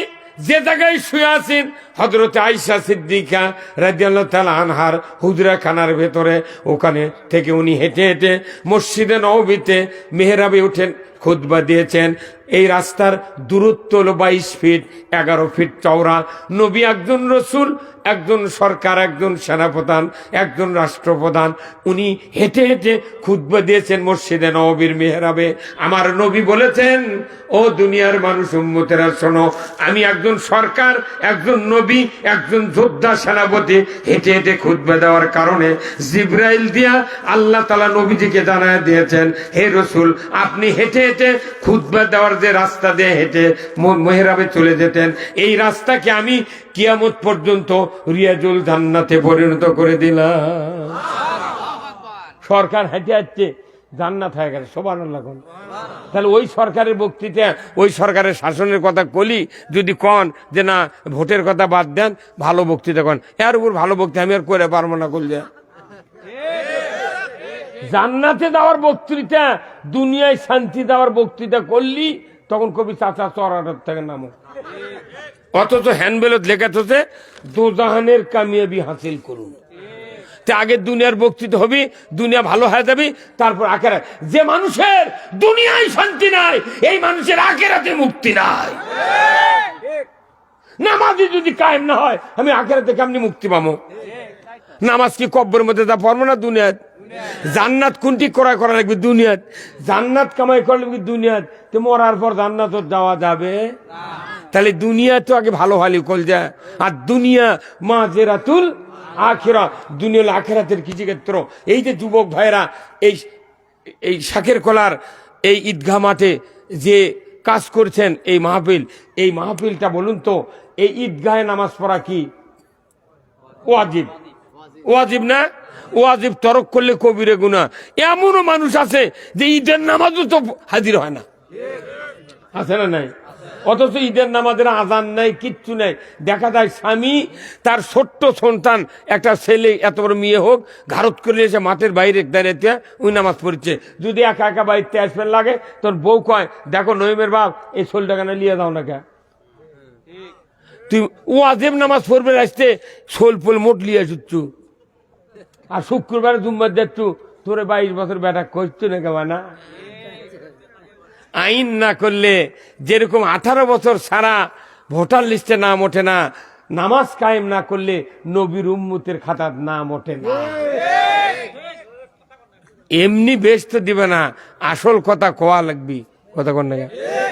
যে জায়গায় শুয়ে আছেন, হযরত আয়েশা সিদ্দিকা রাদিয়াল্লাহু তাআলা আনহার হুজরা খানার ভেতরে, ওখানে থেকে উনি হেঁটে হেঁটে মসজিদে নববীতে মেহরাবে উঠেন, খুতবা দিয়েছেন। এই রাস্তার দূরত্ব হলো 22 ফিট, 11 ফিট চওড়া। নবী একজন রসুল, একজন সরকার, একজন সেনাপ্রধান, একজন রাষ্ট্রপ্রধান, উনি হেঁটে হেঁটে খুতবা দিয়েছেন মসজিদে নববীর মেহরাবে। আমার নবী বলেছেন, ও দুনিয়ার মানুষ, উম্মতেরা শোনো, আমি একজন সরকার, একজন নবী, একজন যোদ্ধা, সেনাপতি, হেঁটে হেঁটে খুতবা দেওয়ার কারণে জিবরাইল দিয়া আল্লাহ তাআলা নবীজিকে জানায় দিয়েছেন, হে রসুল, আপনি হেঁটে হেঁটে খুতবা দেওয়ার যে রাস্তা দিয়ে হেঁটে মেহরাবে চলে যেতেন, এই রাস্তাকে আমি কিয়ামত পর্যন্ত রিয়াজুল জান্নাতে পরিণত করে দিলাম। সরকার হেঁটে হাঁটছে জান্নাত হয়ে গেছে, সুবহানাল্লাহ। তাহলে ওই সরকারের বক্তৃতা, ওই সরকারের শাসনের কথা কলি যদি কন যে না ভোটের কথা বাদ দেন, ভালো বক্তৃতা কন, এর উপর ভালো বক্তৃতা আমি আর করে পারবো না। করলে জান্নাতে যাওয়ার বক্তৃতা, দুনিয়ায় শান্তি দেওয়ার বক্তৃতা করলি, তখন কবি চাচা চড়াটার থেকে নামো। অথচ হ্যান্ডবেলত লেখা আছে দোজাহানের কামিয়াবি হাসিল করুন। আগে দুনিয়ার বক্তৃতা হবি, দুনিয়া ভালো হয়ে যাবি, তারপর আখেরাত। যে মানুষের দুনিয়ায় শান্তি নাই, এই মানুষের আখেরাতে মুক্তি নাই। নামাজই যদি কায়েম না হয়, আমি আখেরাতে কেমনি মুক্তি পাবো? নামাজ কি কব্বরের মধ্যে যা পড়বো না দুনিয়াত? জান্নাত কোনটি করা লাগবে? দুনিয়াত। জান্নাত কামাই করা লাগবে দুনিয়াত। তো মরার পর জান্নাত যাওয়া যাবে? তাহলে দুনিয়া তো আগে ভালো ভালো কল যায়। আর দুনিয়া মাজেরাতুল আখিরা, দুনিয়া হলো আখিরাতের কিছু ক্ষেত্র। এই যে যুবক ভাইরা এই শাকের কলার এই ঈদগাহ মাঠে যে কাজ করছেন, এই মাহফিলটা বলুন তো, এই ঈদগাহে নামাজ পড়া কি ওয়াজিব? ওয়াজিব না? ওয়াজিব তরক করলে কবিরে গুনাহ। এমনও মানুষ আছে যে ঈদের নামাজও তো হাজির হয় না, আছে না নাই? অথচ ঈদের নামাজের আজান নাই, কিচ্ছু নাই। দেখা যায় স্বামী তার ছোট্ট সন্তান, একটা ছেলে, এত বড় মেয়ে হোক, ঘারত করে এসে মাঠের বাইরে দাঁড়িয়ে ওই নামাজ পড়ছে। যদি একা একা বাড়িতে আসবেন লাগে, তোর বউ কয়, দেখো নইমের বাপ, এই ষোলটা গানে লিয়ে দাও না কে, তুই ওয়াজিব নামাজ পড়বে আসতে শোল পোল মোট লিয়ে আসুচ্ছু, আর শুক্রবার জুম্মার যাচ্ছু, তোরে 22 বছর বেটা করছো না কেমন না? আইন না করলে যেরকম 18 বছর সারা ভোটার লিস্টে নাম ওঠে না, নামাজ কায়েম না করলে নবীর উম্মতের খাতার নাম ওঠে না। এমনি বেশ তো দিবে না, আসল কথা কোয়া লাগবি। কথা কন না?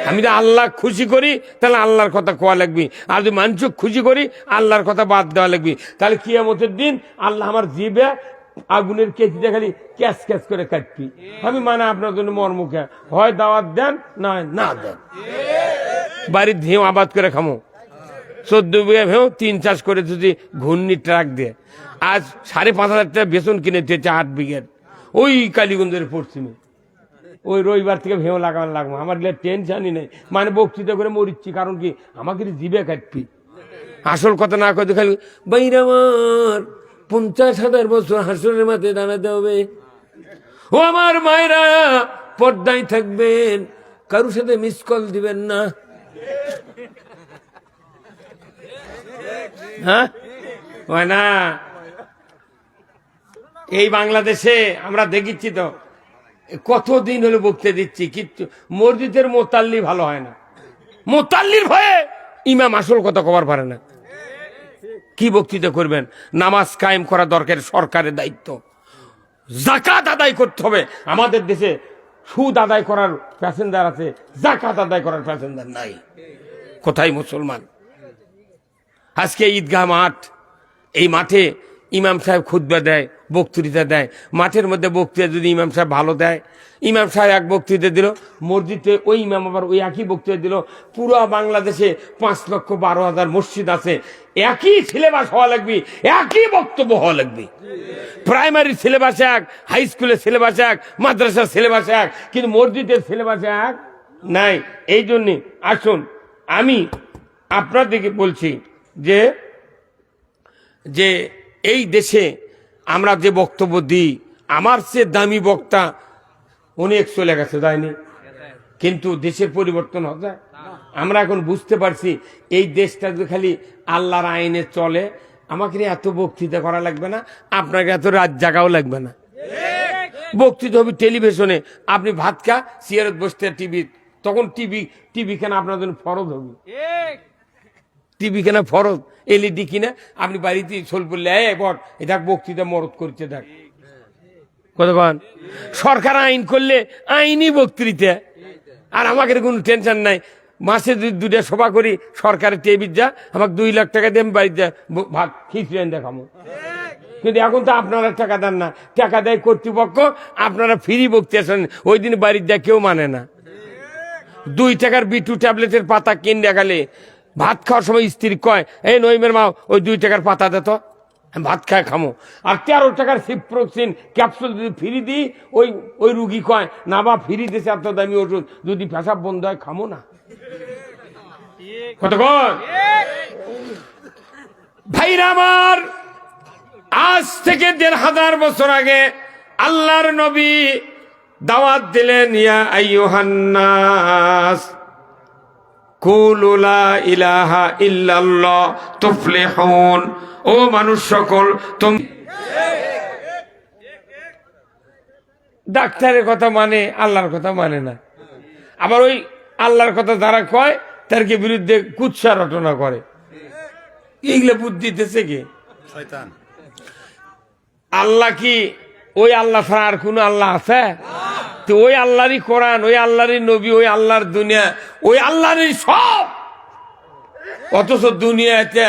আমি যদি আল্লাহ খুশি করি তাহলে আল্লাহর কথা কোয়া লাগবি, আর যদি মানুষ খুশি করি আল্লাহর কথা বাদ দেওয়া লাগবি। তাহলে কিয়ামতের দিন আল্লাহ আমার জিবে আগুনের কেচিতে খালি ক্যাচ ক্যাচ করে কাটবি। আমি মানে আপনার জন্য মর্মুখে, হয় দাওয়াত দেন, না দেন। বাড়ির ভেউ আবাদ করে খামো, 14 বিঘা ভেউ 3 চাষ করে, যদি ঘূর্ণি ট্রাক দিয়ে আজ 5,500 টাকা বেতন কিনে দিয়েছে 8 বিঘের, ওই কালীগঞ্জের পশ্চিমে। ওই রবিবার থেকে ভেউ লাগাবার লাগবো, আমার টেনশনই নেই, মানে বক্তৃতা করে মরিচ্ছি। কারণ কি, আমাকে জিবে কাটবি। আসল কথা না করে খালি বাইরে আমার 50,000 বছর হাসরের মাঠে দাঁড়াতে হবে। ও আমার মায়েরা, পর্দায় থাকবেন, কারোর সাথে মিস কল দিবেন না। হ্যাঁ, হয় না? এই বাংলাদেশে আমরা দেখিচ্ছি তো, কতদিন হলো বক্তৃতা দিচ্ছি, কিচ্ছু মসজিদের মোতাল্লি ভালো হয় না। মোতাল্লির ভয়ে ইমাম আসল কথা কবার পারে না। কি বক্তৃতা করবেন? নামাজ কায়েম করা দরকার, সরকারের দায়িত্ব। যাকাত আদায় করতে হবে। আমাদের দেশে সুদ আদায় করার প্যাসেঞ্জার আছে, যাকাত আদায় করার প্যাসেঞ্জার নাই। কোথায় মুসলমান? আজকে ঈদগাহ মাঠ, এই মাঠে ইমাম সাহেব খুতবা দেয়, বক্তৃতা দেয়, মাঠের মধ্যে বক্তৃতা যদি ইমাম সাহেব ভালো দেয়, ইমাম সাহেব এক বক্তৃতা দিল, মসজিদে ওই ইমাম আবার ওই একই বক্তৃতা দিল। পুরো বাংলাদেশে 5,12,000 মসজিদ আছে, একই সিলেবাস হওয়া লাগবে, একই বক্তব্য হওয়া লাগবে। প্রাইমারি সিলেবাস এক, হাই স্কুলের সিলেবাস এক, মাদ্রাসার সিলেবাস এক, কিন্তু মসজিদের সিলেবাস এক নাই। এই জন্যে আসুন আমি আপনাদেরকে বলছি যে যে এই দেশে আমরা যে বক্তব্য দিই, আমার চেয়ে দামি বক্তা অনেক চলে গেছে, যায়নি? কিন্তু দেশের পরিবর্তন হবে। আমরা এখন বুঝতে পারছি এই দেশটা যদি খালি আল্লাহর আইনে চলে, আমাকে এত বক্তৃতা করা লাগবে না, আপনাকে এত রাত জাগাও লাগবে না। বক্তৃতা হবে টেলিভিশনে, আপনি ভাত খা চেয়ারত বসতে টিভি, তখন টিভি কেনা আপনার জন্য ফরজ হবে। টিভি কেনা ফরজ, এলইডি কিনা আপনি বাড়িতে সোল পড়লে এটা বক্তৃতা মরদ করছে, দেখ কতক্ষণ। সরকার আইন করলে আইনই বক্তৃতা, আর আমাকে কোনো টেনশন নাই। মাসে দুটা সভা করি সরকারের টেবিল যা, আমাকে 2 লাখ টাকা দিয়ে আমি বাড়িতে ভাত খিচুড়ি দেখাবো। কিন্তু এখন তো আপনারা টাকা দেন না, টাকা দেয় কর্তৃপক্ষ, আপনারা ফ্রি বক্তৃতা। ওই দিন বাড়ির দেয় কেউ মানে না। 2 টাকার B2 ট্যাবলেটের পাতা কিনে গেলে ভাত খাওয়ার সময় স্ত্রী কয়, এই নইমের মা ওই 2 টাকার পাতা দে তো, ভাত খায় খামো। আর 13 টাকার সিপ্রোক্সিন ক্যাপসুল যদি ফ্রি দিই, ওই রুগী কয় না বা ফ্রি দিছে এত দামি ওষুধ, যদি পেশাব বন্ধ হয় খামো না। কতক্ষণ ভাইরা আমার, আজ থেকে 1,500 বছর আগে আল্লাহর নবী দাওয়াত দিলেন, ইয়া আইয়ুহান নাস কুলু লা ইলাহা ইল্লাল্লাহ তুফলিহুন, ও মানুষ সকল তুমি। ডাক্তারের কথা মানে, আল্লাহর কথা মানে না। আবার ওই আল্লাহর কথা যারা কয় তারকে বিরুদ্ধে কুৎসা রটনা করে, এইগুলো বুদ্ধি দিতেছে কে? শয়তান। আল্লাহ কি ওই আল্লাহ ছাড়া আর কোন আল্লাহ আছে? তো ওই আল্লাহরই কোরআন, ওই আল্লাহরই নবী, ওই আল্লাহর দুনিয়া, ওই আল্লাহরই সব। অথচ দুনিয়াতে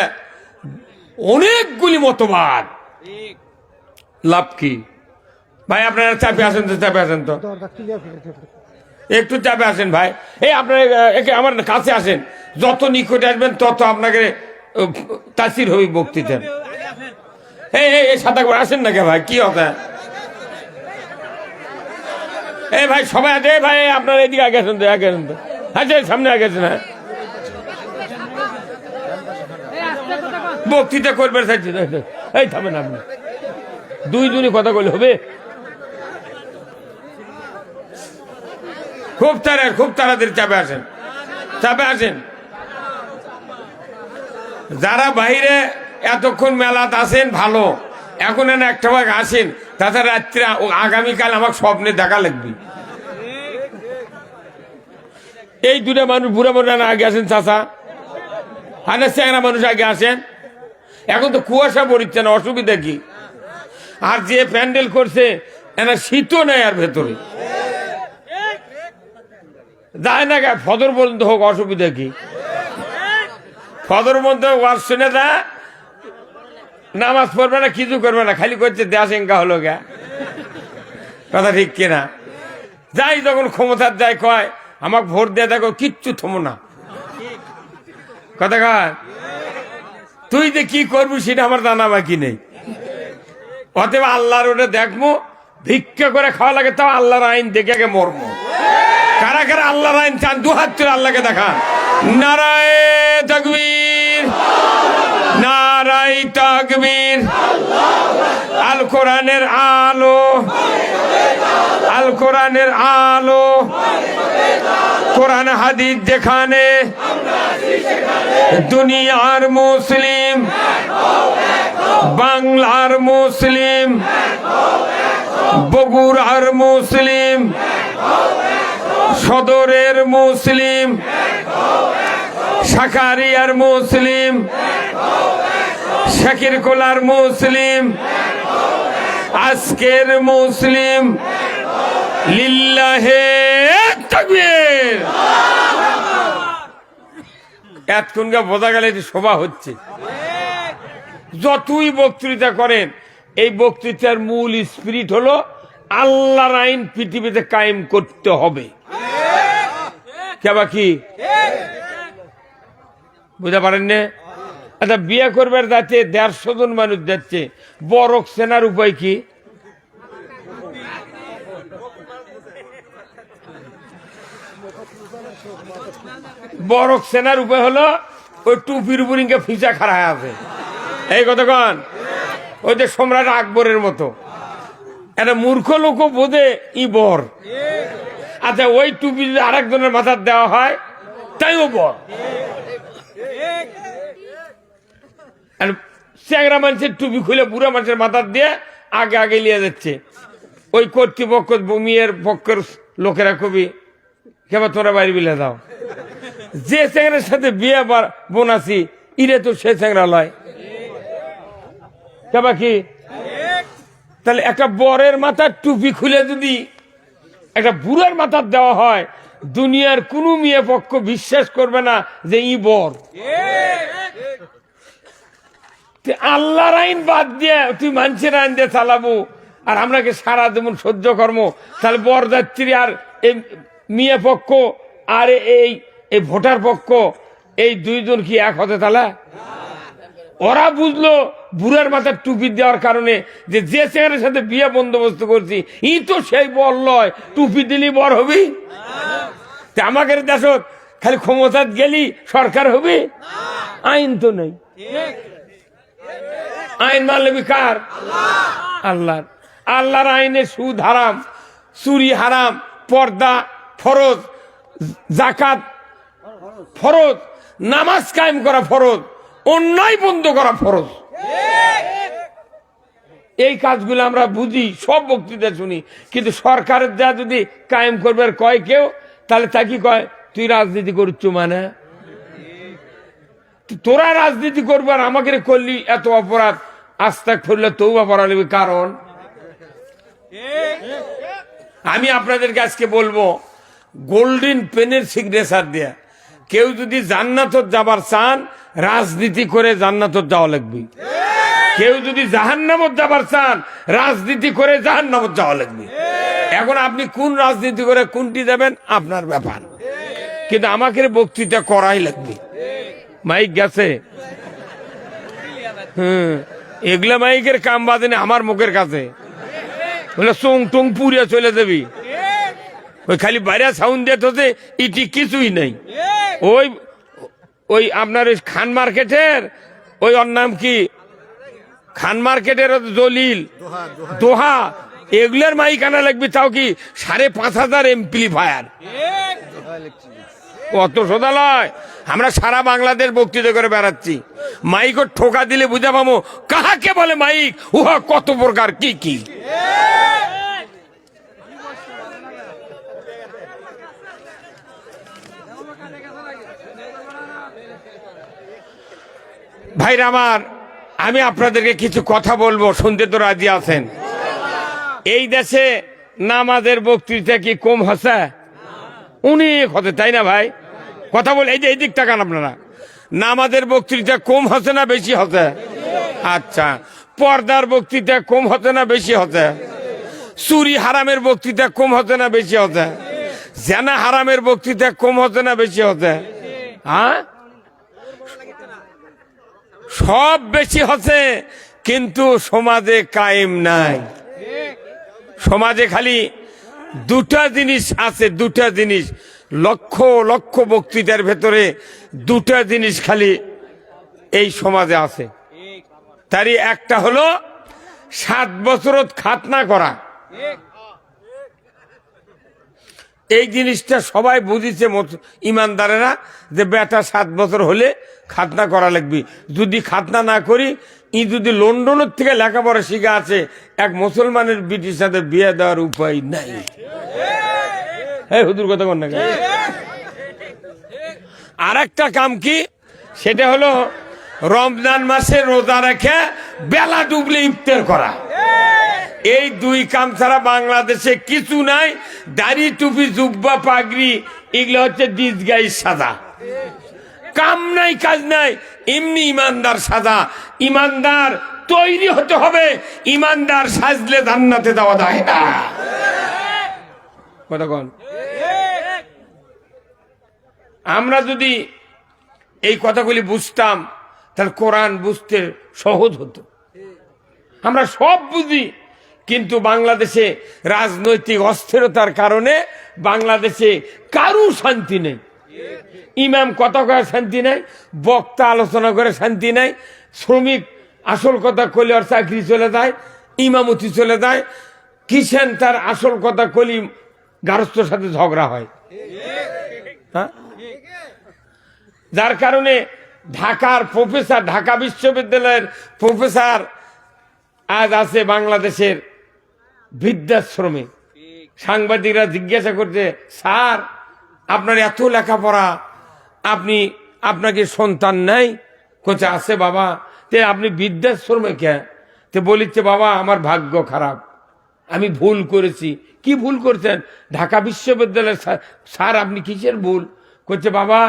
অনেকগুলি মতবাদ, লাভ কি? ভাই আপনারা চাপে আসেন তো, চাপে আসেন তো, একটু চাপে আসেন ভাই। এই আপনারা আমার কাছে আসেন, যত নিকটে আসবেন তত আপনাকে তাসির হবে বক্তৃতা। এই সাদা করে আসেন না কে ভাই, কি কথা? এই ভাই সবাই আছে ভাই, আপনারা এদিকে আগে আসেন তো, আগে আসেন তো, আচ্ছা সামনে আগে আসেন। হ্যাঁ বক্তৃতা করবে চাইছি, এই থামেন আপনি, 2 জনই কথা বলে হবে। খুব তাড়াতাড়ি চাপে আসেন, চাপে আসেন। যারা বাইরে এতক্ষণ মেলাত আসেন ভালো, এখন একটা ভাগ আসেন, তাছাড়া রাত্রে আগামীকাল আমার স্বপ্নে দেখা লাগবে। এই 2টা মানুষ বুড়া বুড়া আগে আসেন, চাচা আর চেংড়া মানুষ আগে আসেন। এখন তো কুয়াশা পড়ছে না, অসুবিধা কি? আর যে প্যান্ডেল করছে এনা শীতও নেই আর ভেতরে যায় না, ফদর পর্যন্ত হোক, অসুবিধা কি? ফদর মধ্যে ওয়াজ শুনে দা, নামাজ পড়বে না, কিছু করবে না, খালি করছে দেশঙ্কা হলো গা। কথা ঠিক কিনা? যাই যখন ক্ষমতার যায় কয় আমাকে ভোট দিয়ে দেখো, কিচ্ছু থমো না। কথা কয় তুই যে কি করবি সেটা আমার জানা বাকি নেই। অতএব আল্লাহর ওটা দেখবো, ভিক্ষা করে খাওয়া লাগে, তাও আল্লাহর আইন দেখে আগে মরবো। কারা কারা আল্লাহর আইন চান, 2 হাত তুলে আল্লাহকে দেখা। নারায়ে তাকবীর, নারায়ে তাকবীর। আল কোরআনের আলো, আল কোরআনের আলো, কোরআন হাদিস যেখানে, দুনিয়ার মুসলিম, বাংলার মুসলিম, বগুড়ার মুসলিম, সদরের মুসলিম, শাকারিয়ার মুসলিম, শাকিরকোলার মুসলিম, আজকের মুসলিম, লিল্লাহে তাকবীর। এতক্ষণকে বোঝা গেল এটি শোভা হচ্ছে। যতই বক্তৃতা করেন, এই বক্তৃতার মূল স্পিরিট হলো আল্লাহর আইন পৃথিবীতে কায়েম করতে হবে। কেবা কি বুঝতে পারেন না? আচ্ছা, বিয়ে করবার যাচ্ছে 150 জন মানুষ যাচ্ছে, বরক সেনার উপায় কি? বরক সেনার উপায় হলো ওই টুপির উপর ইনকে ফিচা খাড়া আছে, এই কতক্ষণ ওই যে সম্রাট আকবরের মতো একটা মূর্খ লোক বোঝে ই বর। আচ্ছা, ওই টুপি যদি আরেকজনের মাথার দেওয়া হয় তাইও বর। চ্যাংরা মানুষের টুপি খুলে বুড়া মানুষের মাথার দিয়ে আগে আগে নিয়ে যাচ্ছে। ওই কর্তৃপক্ষ মেয়ের পক্ষের লোকেরা কবি কেবা তোরা বাইরে বিলে দাও, যে চ্যাংরার সাথে বিয়ে বোনাছি ইরে তো সে চ্যাংরা লয়। কেবা কি? তাহলে একটা বরের মাথার টুপি খুলে যদি একটা বুড়ার মাথার দেওয়া হয়, দুনিয়ার কোন মেয়ে পক্ষ বিশ্বাস করবে না যে ই বর। আল্লাহর আইন বাদ দিয়ে তুই মানুষের আইন দিয়ে চালাবো, আর আমরাকে সারা যেমন সহ্য কর্ম, তাহলে বরযাত্রী আর এই মেয়ে পক্ষ আর এই ভোটার পক্ষ এই দুইজন কি এক হতে? তাহলে ওরা বুঝলো বুড়ার মাথার টুপি দেওয়ার কারণে যে ছেলের সাথে বিয়ে বন্দোবস্ত করছি ই তো সেই বর লয়, টুপি দিলি বর হবি। আমাদের দেশ খালি ক্ষমতা গেলি সরকার হবে, আইন তো নেই। আইন মানলে কার? আল্লাহর। আল্লাহর আইনে সুদ হারাম, চুরি হারাম, পর্দা ফরজ, জাকাত ফরজ, নামাজ কায়েম করা ফরজ, অন্যায় বন্ধ করা ফরজ। এই কাজগুলো আমরা বুঝি, সব বক্তৃতা শুনি, কিন্তু সরকারের যা যদি কায়েম করবার কয় কেউ, তাহলে তা কি কয়? তুই রাজনীতি করছ মানে? তোরা রাজনীতি করবার আমাকে করলি এত অপরাধ, আস্তাক ফুরলে তৌবা পড়া নেবে। কারণ আমি আপনাদেরকে আজকে বলবো, গোল্ডেন পেনের সিগনেচার দেয়া কেউ যদি জান্নাতত যাবার চান, রাজনীতি করে জান্নাতত যাওয়া লাগবে। কেউ যদি জাহান্নামত যাবার চান, রাজনীতি করে জাহান্নামত যাওয়া লাগবে। এখন আপনি কোন রাজনীতি করে কোনটি যাবেন আপনার ব্যাপার, কিন্তু আমাকে বক্তৃতা করাই লাগবে। মাইক গেছে, এগুলা মাইকের কাম বাজে আমার মুখের কাছে, বলে চোং টোং পুড়িয়া চলে যাবি। ওই খালি বাইরে সাউন্ড দিতে ইটি কিছুই নাই। ওই ওই আপনার ওই খান মার্কেটের ওই ওর নাম কি, খান মার্কেটের জলিল দোহা, এগুলার মাইক আনা লাগবে, তাও কি 5,500 এমপ্লিফায়ার। অত সোজা নয়। আমরা সারা বাংলাদেশ বক্তৃতা করে বেড়াচ্ছি, মাইক ঠোকা দিলে বুঝা পাবো কাহাকে বলে মাইক, উহা কত প্রকার কি কি। ভাইরা আমার, আমি আপনাদেরকে কিছু কথা বলবো, শুনতে তো রাজি আছেন? এই দেশে নামাজের বক্তৃতা কি কম হচ্ছে? অনেক হতে, তাই না ভাই? কথা বলে এই যে এই দিক তাকান আপনারা, নামাজের বক্তৃতা কম হচ্ছে না বেশি হচ্ছে? আচ্ছা, পর্দার বক্তৃতা কম হচ্ছে না বেশি হচ্ছে? চুরি হারামের বক্তৃতা কম হচ্ছে না বেশি হচ্ছে? জেনা হারামের বক্তৃতা কম হচ্ছে না বেশি হচ্ছে? হ্যাঁ, সব বেশি হচ্ছে, কিন্তু সমাজে কায়েম নাই। সমাজে খালি দুটা জিনিস আছে, দুটা জিনিস, লক্ষ লক্ষ বক্তৃতার ভেতরে দুটা জিনিস খালি এই সমাজে আছে। তারই একটা হলো 7 বছরত খাতনা করা। এই জিনিসটা সবাই বুঝিছে ইমানদারেরা, যে বেটা 7 বছর হলে খাতনা করা লাগবে। যদি খাতনা না করি, ই যদি লন্ডনের থেকে লেখাপড়া শিখা আছে, এক মুসলমানের বিটির সাথে বিয়ে দেওয়ার উপায় নাই। হ্যাঁ, হুজুর কথা বল না। আর একটা কাম কি, সেটা হলো রমজান মাসে রোজা রেখে বেলা ডুবলে ইফতার করা। এই দুই কাম ছাড়া বাংলাদেশে কিছু নাই। দাড়ি টুপি জুব্বা পাগড়ি এগুলো হচ্ছে ডিসগাইজ সাজা। কাম নাই, কাজ নাই, এমনি ইমানদার সাজা, ইমানদার তৈরি হতে হবে। ইমানদার সাজলে জান্নাতে যাওয়া যায় না। কতক্ষণ আমরা যদি এই কথাগুলি বুঝতাম তাহলে কোরআন বুঝতে সহজ হতো। আমরা সব বুঝি, কিন্তু বাংলাদেশে রাজনৈতিক অস্থিরতার কারণে বাংলাদেশে কারু শান্তি নেই। ইমাম কথা কয়ে শান্তি নাই, বক্তা আলোচনা করে শান্তি নাই, শ্রমিক আসল কথা কইলে আর চাকরি চলে যায়, ইমামতি চলে যায়, কিষান তার আসল কথা কলি গারস্থর সাথে ঝগড়া হয়। হ্যাঁ, যার কারণে ঢাকার প্রফেসর, ঢাকা বিশ্ববিদ্যালয়ের প্রফেসর আজ আছে বাংলাদেশের বৃদ্ধাশ্রমে। সাংবাদিকরা জিজ্ঞাসা করছে, স্যার আপনার এত লেখাপড়া, আপনাকে সন্তান নাই? কোচে আছে বাবা। তে আপনি বৃদ্ধাশ্রমে কে? তে বলিচ্ছে বাবা আমার ভাগ্য খারাপ, আমি ভুল করেছি। কি ভুল করছেন? ঢাকা বিশ্ববিদ্যালয়ের স্যার আপনি কিসের ভুল? করছে বাবা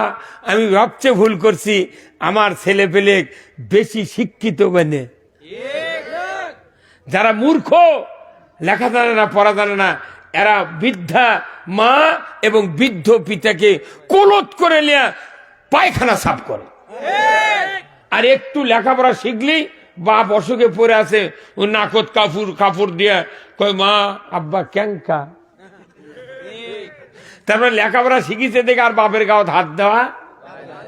আমি সবচেয়ে ভুল করছি, আমার ছেলে পেলে বেশি শিক্ষিত বেনে। যারা মূর্খ, লেখা জানে না, পড়া জানে না, এরা বৃদ্ধা মা এবং বৃদ্ধ পিতাকে কোলত করে নিয়ে পায়খানা সাফ করে। আর একটু লেখাপড়া শিখলেই বাপ অসুখে পড়ে আছে, ও নাকত কাপড় দিয়ে কয় মা আব্বা ক্যাঙ্কা। তারপরে লেখাপড়া শিখিছে দেখে আর বাপের গাও হাত দেওয়া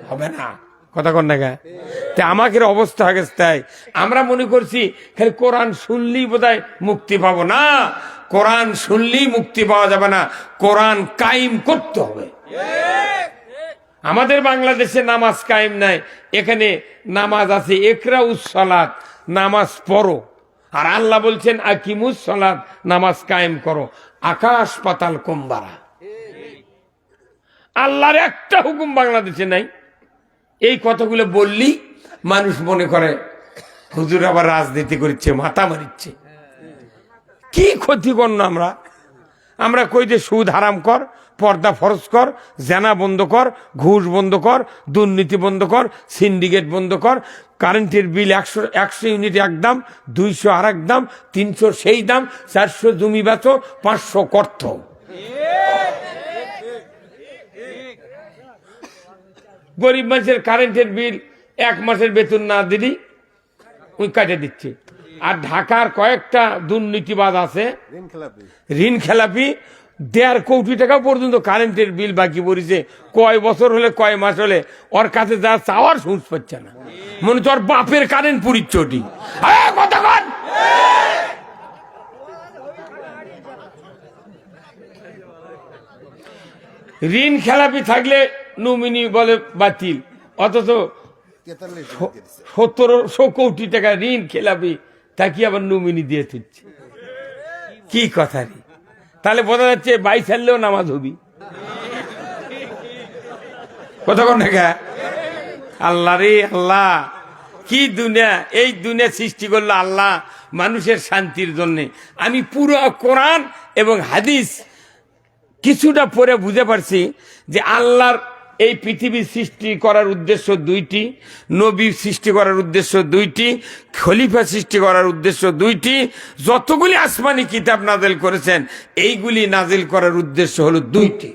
হবে না। কথা কন না গা? আমাকে অবস্থা হয়ে গেছে। তাই আমরা মনে করছি খালি কোরআন শুনলেই বোধহয় মুক্তি পাবো। না, কোরআন শুনলেই মুক্তি পাওয়া যাবে না, কোরআন কায়েম করতে হবে। আমাদের বাংলাদেশে নামাজ কায়েম নাই। এখানে নামাজ আছে, ইকরাউস সালাত, নামাজ পড়ো। আর আল্লাহ বলছেন আকিমুস সালাত, নামাজ কায়েম করো। আকাশ পাতাল কম্বারা। আল্লাহর একটা হুকুম বাংলাদেশে নাই। এই কথাগুলো বললি মানুষ মনে করে হুজুর আবার রাজনীতি করছে, মাথা মারিচ্ছে। কি ক্ষতি করল আমরা কই যে সুদ হারাম কর, পর্দা ফরজ কর, জেনা বন্ধ কর, ঘুষ বন্ধ কর, দুর্নীতি বন্ধ কর, সিন্ডিকেট বন্ধ কর, কারেন্টের বিল 100 ইউনিট এক দাম, 200 আর এক দাম, 300 সেই দাম, 400 জমি বেচো, 500 কর্থ। গরিব মানুষের কারেন্টের বিল 1 মাসের বেতন না দিলি ওই কাটে দিচ্ছে। আর ঢাকার কয়েকটা দুর্নীতিবাদ আছে, ঋণ খেলাপি, 1.5 কোটি টাকা পর্যন্ত কারেন্টের বিল বাকি পড়েছে। কয় বছর হলে, কয় মাস হলে ওর কাছে যা চাওয়ার সুযোগ পাচ্ছে না। মনে হচ্ছে ওর বাপের কারেন্ট পুরিচ্ছে ওটি। ঋণ খেলাপি থাকলে নমিনি বলে বাতিল, অথচ 1700 কোটি টাকা ঋণ খেলাপি তাকে আবার নমিনি দিয়ে দিচ্ছে। কি কথা রে? তাহলে বোঝা যাচ্ছে 22 সালেও নামাজ হবি। কতক্ষণ দেখা? আল্লাহ রে আল্লাহ, কি দুনিয়া! এই দুনিয়া সৃষ্টি করলো আল্লাহ মানুষের শান্তির জন্য। আমি পুরো কোরআন এবং হাদিস কিছুটা পরে বুঝে পারছি যে আল্লাহর এই পৃথিবী সৃষ্টি করার উদ্দেশ্য 2টি, নবী সৃষ্টি করার উদ্দেশ্য 2টি, খলিফা সৃষ্টি করার উদ্দেশ্য 2টি, যতগুলি আসমানি কিতাব নাজিল করেছেন এইগুলি নাজিল করার উদ্দেশ্য হলো 2টি।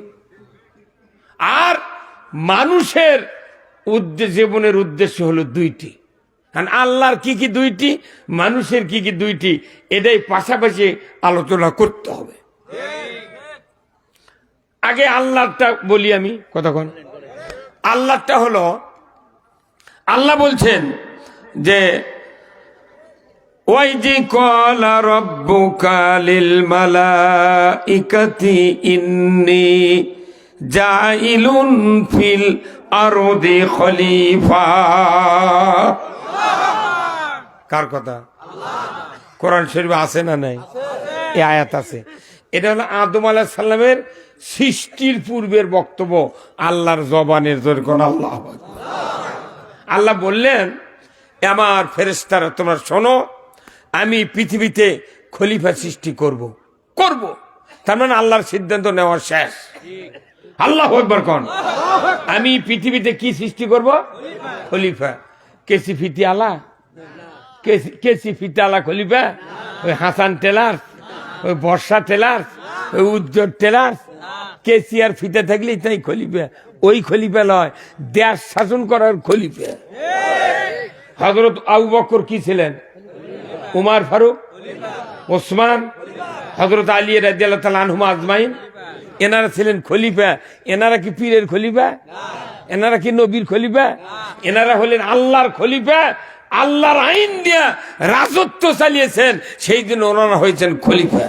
আর মানুষের জীবনের উদ্দেশ্য হলো 2টি। কারণ আল্লাহর কি কি 2টি, মানুষের কি কি 2টি, এটাই পাশাপাশি আলোচনা করতে হবে। আগে আল্লাহটা বলি আমি। কতক্ষণ? আল্লাহটা হলো, আল্লাহ বলছেন যে ওয়াইজি ক্বালা রাব্বুকা লিল মালাইকাতি ইন্নী জাইলুন ফিল আরদি খলিফা। কার কথা? কোরআন শরীফে আছে না নাই? এই আয়াত আছে। এটা হলো আদম আলাইহিস সালামের সৃষ্টির পূর্বের বক্তব্য, আল্লাহর জবানের জোর কোন আল্লাহ। আল্লাহ বললেন আমার ফেরেশতারা তোমরা শোনো, আমি পৃথিবীতে খলিফা সৃষ্টি করব। তার মানে আল্লাহর সিদ্ধান্ত নেওয়া শেষ। আল্লাহু আকবার কোন। আমি পৃথিবীতে কি সৃষ্টি করব? খলিফা। কেসি ফিটি আলা, কেসি ফিটি আলা খলিফা, ওই হাসান টেলার, ওই বর্ষা টেলার, ওই উজ্জ্বল টেলার, কেসি আর ফিতে থাকলেই তাই খলিফা। ওই খলিফা লয়, দেশ শাসন করার খলিফা। হযরত আবু বকর কি ছিলেন? উমার ফারুক, ওসমান, হযরত আলী রাদিয়াল্লাহু তাআলা আনহুম আজমাইন, এনারা ছিলেন খলিফা। এনারা কি পীরের খলিফা? এনারা কি নবীর খলিফা? এনারা হলেন আল্লাহর খলিফা। আল্লাহর আইন দিয়া রাজত্ব চালিয়েছেন, সেই জন্য ওনারা হয়েছেন খলিফা।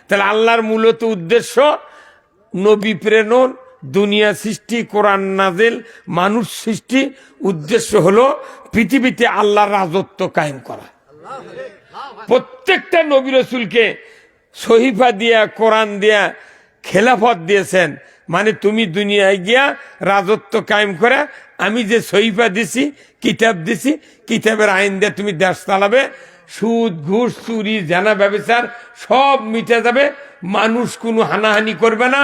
তাহলে আল্লাহর মূলত উদ্দেশ্য নবী প্রেরণ, দুনিয়া সৃষ্টি, কোরআন নাজিল, মানুষ সৃষ্টি। উদ্দেশ্য হলো পৃথিবীতে আল্লাহর রাজত্ব কায়েম করা। প্রত্যেকটা নবী রাসূলকে সহিফা দিয়া, কোরআন দিয়া খেলাফত দিয়েছেন। মানে তুমি দুনিয়ায় গিয়া রাজত্ব কায়েম করে, আমি যে সহিফা দিছি, কিতাব দিছি, কিতাবের আইন দিয়ে তুমি দেশ চালাবে। সুদ, ঘুষ, চুরি, জানা, ব্যভিচার সব মিটে যাবে। মানুষ কোনো হানাহানি করবে না,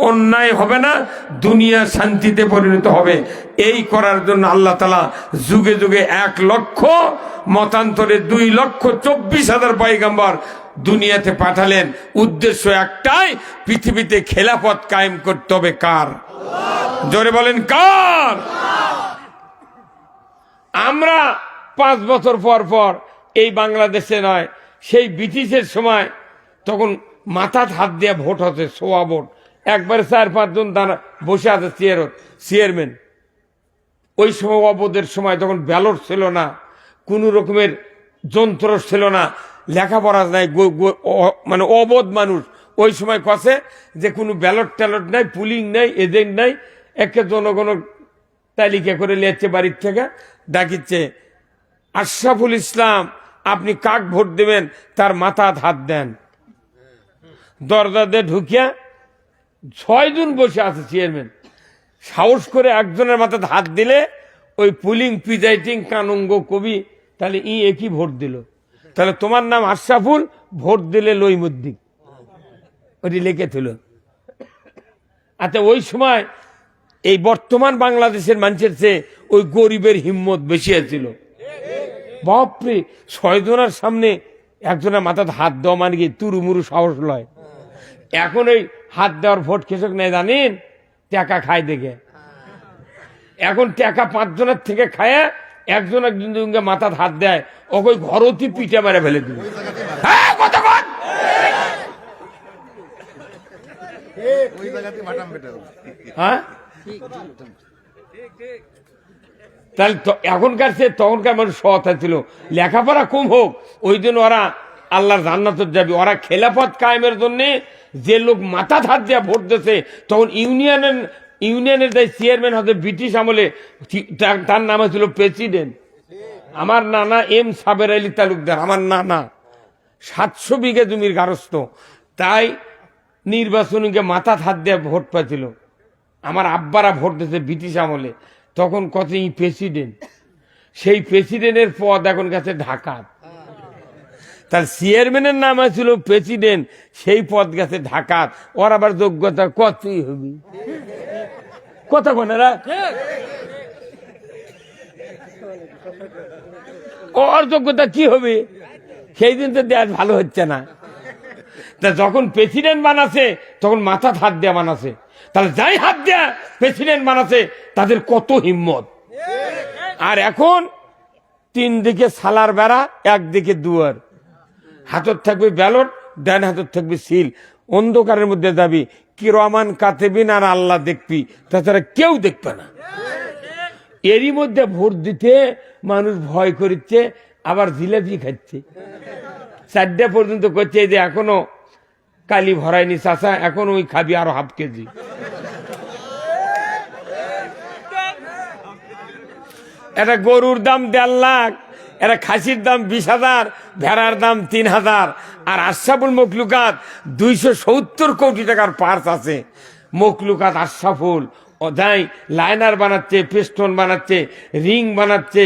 অন্যায় হবে না, দুনিয়া শান্তিতে পরিণত হবে। এই করার জন্য আল্লাহ তাআলা যুগে যুগে 1 লক্ষ, মতান্তরে 2,24,000 পয়গম্বর দুনিয়াতে পাঠালেন। উদ্দেশ্য একটাই, পৃথিবীতে খেলাফত কায়েম করতে হবে। কার? জোরে বলেন কার? আমরা 5 বছর পর পর এই বাংলাদেশে নয়, সেই ব্রিটিশের সময় তখন মাথাত হাত দিয়ে ভোট হচ্ছে, সোয়া ভোট। একবারে 4-5 জন তারা বসে আছে চেয়ারম্যান। ওই সময় অবদের সময় তখন ব্যালট ছিল না, কোনো রকমের যন্ত্র ছিল না, লেখাপড়া নাই, মানে অবধ মানুষ। ওই সময় কষে যে কোনো ব্যালট ট্যালট নাই, পুলিং নাই, এজেন্ট নাই, একে জনগণ তালিকা করে লিখছে, বাড়ির থেকে ডাকিচ্ছে, আশরাফুল ইসলাম আপনি কাক ভোট দেবেন, তার মাথায় হাত দেন। দরজা দিয়ে ঢুকিয়া 6 জন বসে আছে চেয়ারম্যান, সাহস করে একজনের মাথায় হাত দিলে ওই পুলিং প্রিজাইডিং কানুঙ্গ কবি, তাহলে একই ভোট দিল। তাহলে তোমার নাম আশরাফুল, ভোট দিলে লইমুদ্দিন, ওটি লিখেছিল। আচ্ছা, ওই সময় এই বর্তমান বাংলাদেশের মানুষের চেয়ে ওই গরিবের হিম্মত বেশি ছিল। বাপরে, 6 জনের সামনে একজনের মাথায় হাত দেওয়া মানে কি তুরুমুরু সাহস লয়। এখন ওই হাত দেওয়ার ভোট কৃষক নেই জানেন, টাকা খায় দেখে। এখন টাকা 5 জনের থেকে খায়, একজন একজনকে মাথায় হাত দেয়, ওকে ঘরতি পিঠে মেরে ফেলে দিল। হ্যাঁ, তাহলে এখনকার সে তখনকার মানুষ সৎ ছিল, লেখাপড়া কম হোক, ওই জন্য ওরা আল্লাহর জান্নাত যাবে। ওরা খেলাফত কায়েমের জন্য যে লোক মাথা হাত দিয়ে ভোট দিয়েছে, তখন ইউনিয়নের যে চেয়ারম্যান হতে ব্রিটিশ আমলে, তার নাম ছিল প্রেসিডেন্ট। আমার নানা এম সাবের আলী তালুকদার, আমার নানা 700 বিঘা জমির গারস্থ, তাই নির্বাচনীকে মাথা হাত দিয়ে ভোট পাচ্ছিল। আমার আব্বারা ভোট দিয়েছে ব্রিটিশ আমলে, তখন কত প্রেসিডেন্ট। সেই প্রেসিডেন্টের পদ এখন গেছে ঢাকা। তার চেয়ারম্যানের নাম ছিল প্রেসিডেন্ট, সেই পদ গেছে ঢাকা। ওর আবার যোগ্যতা কতই হবে, কথা কোনেরা, ওর যোগ্যতা কি হবে? সেই দিন তো দেশ ভালো হচ্ছে না। তা যখন প্রেসিডেন্ট বানাছে তখন মাথা হাত দেয়া বানাছে, তাহলে যাই হাত দেয়া প্রেসিডেন্ট বানাছে তাদের কত হিম্মত। আর এখন 3 দিকে সালার বেড়া, একদিকে দুয়ার, হাতত থাকবে ব্যালট, ডান হাতত থাকবে সিল, অন্ধকারের মধ্যে যাবি, কিরমান কাতেবিন আর আল্লাহ দেখবি, তাছাড়া কেউ দেখবে না। এরই মধ্যে ভোট দিতে মানুষ ভয় করছে, আবার জিলাপি খাচ্ছে। 4টা পর্যন্ত করছে যে এখনো কালি ভরায়নি চাষা, এখন ওই খাবি আরো ½ কেজি। একটা গরুর দাম 1.5 লাখ, একটা খাসির দাম 20,000, ভেড়ার দাম 3,000। আর আশরাফুল মখলুকাত 270 কোটি টাকার পার্স আছে। মখলুকাত আশরাফুল ও যাই লাইনার বানাচ্ছে, পেস্টন বানাচ্ছে, রিং বানাচ্ছে।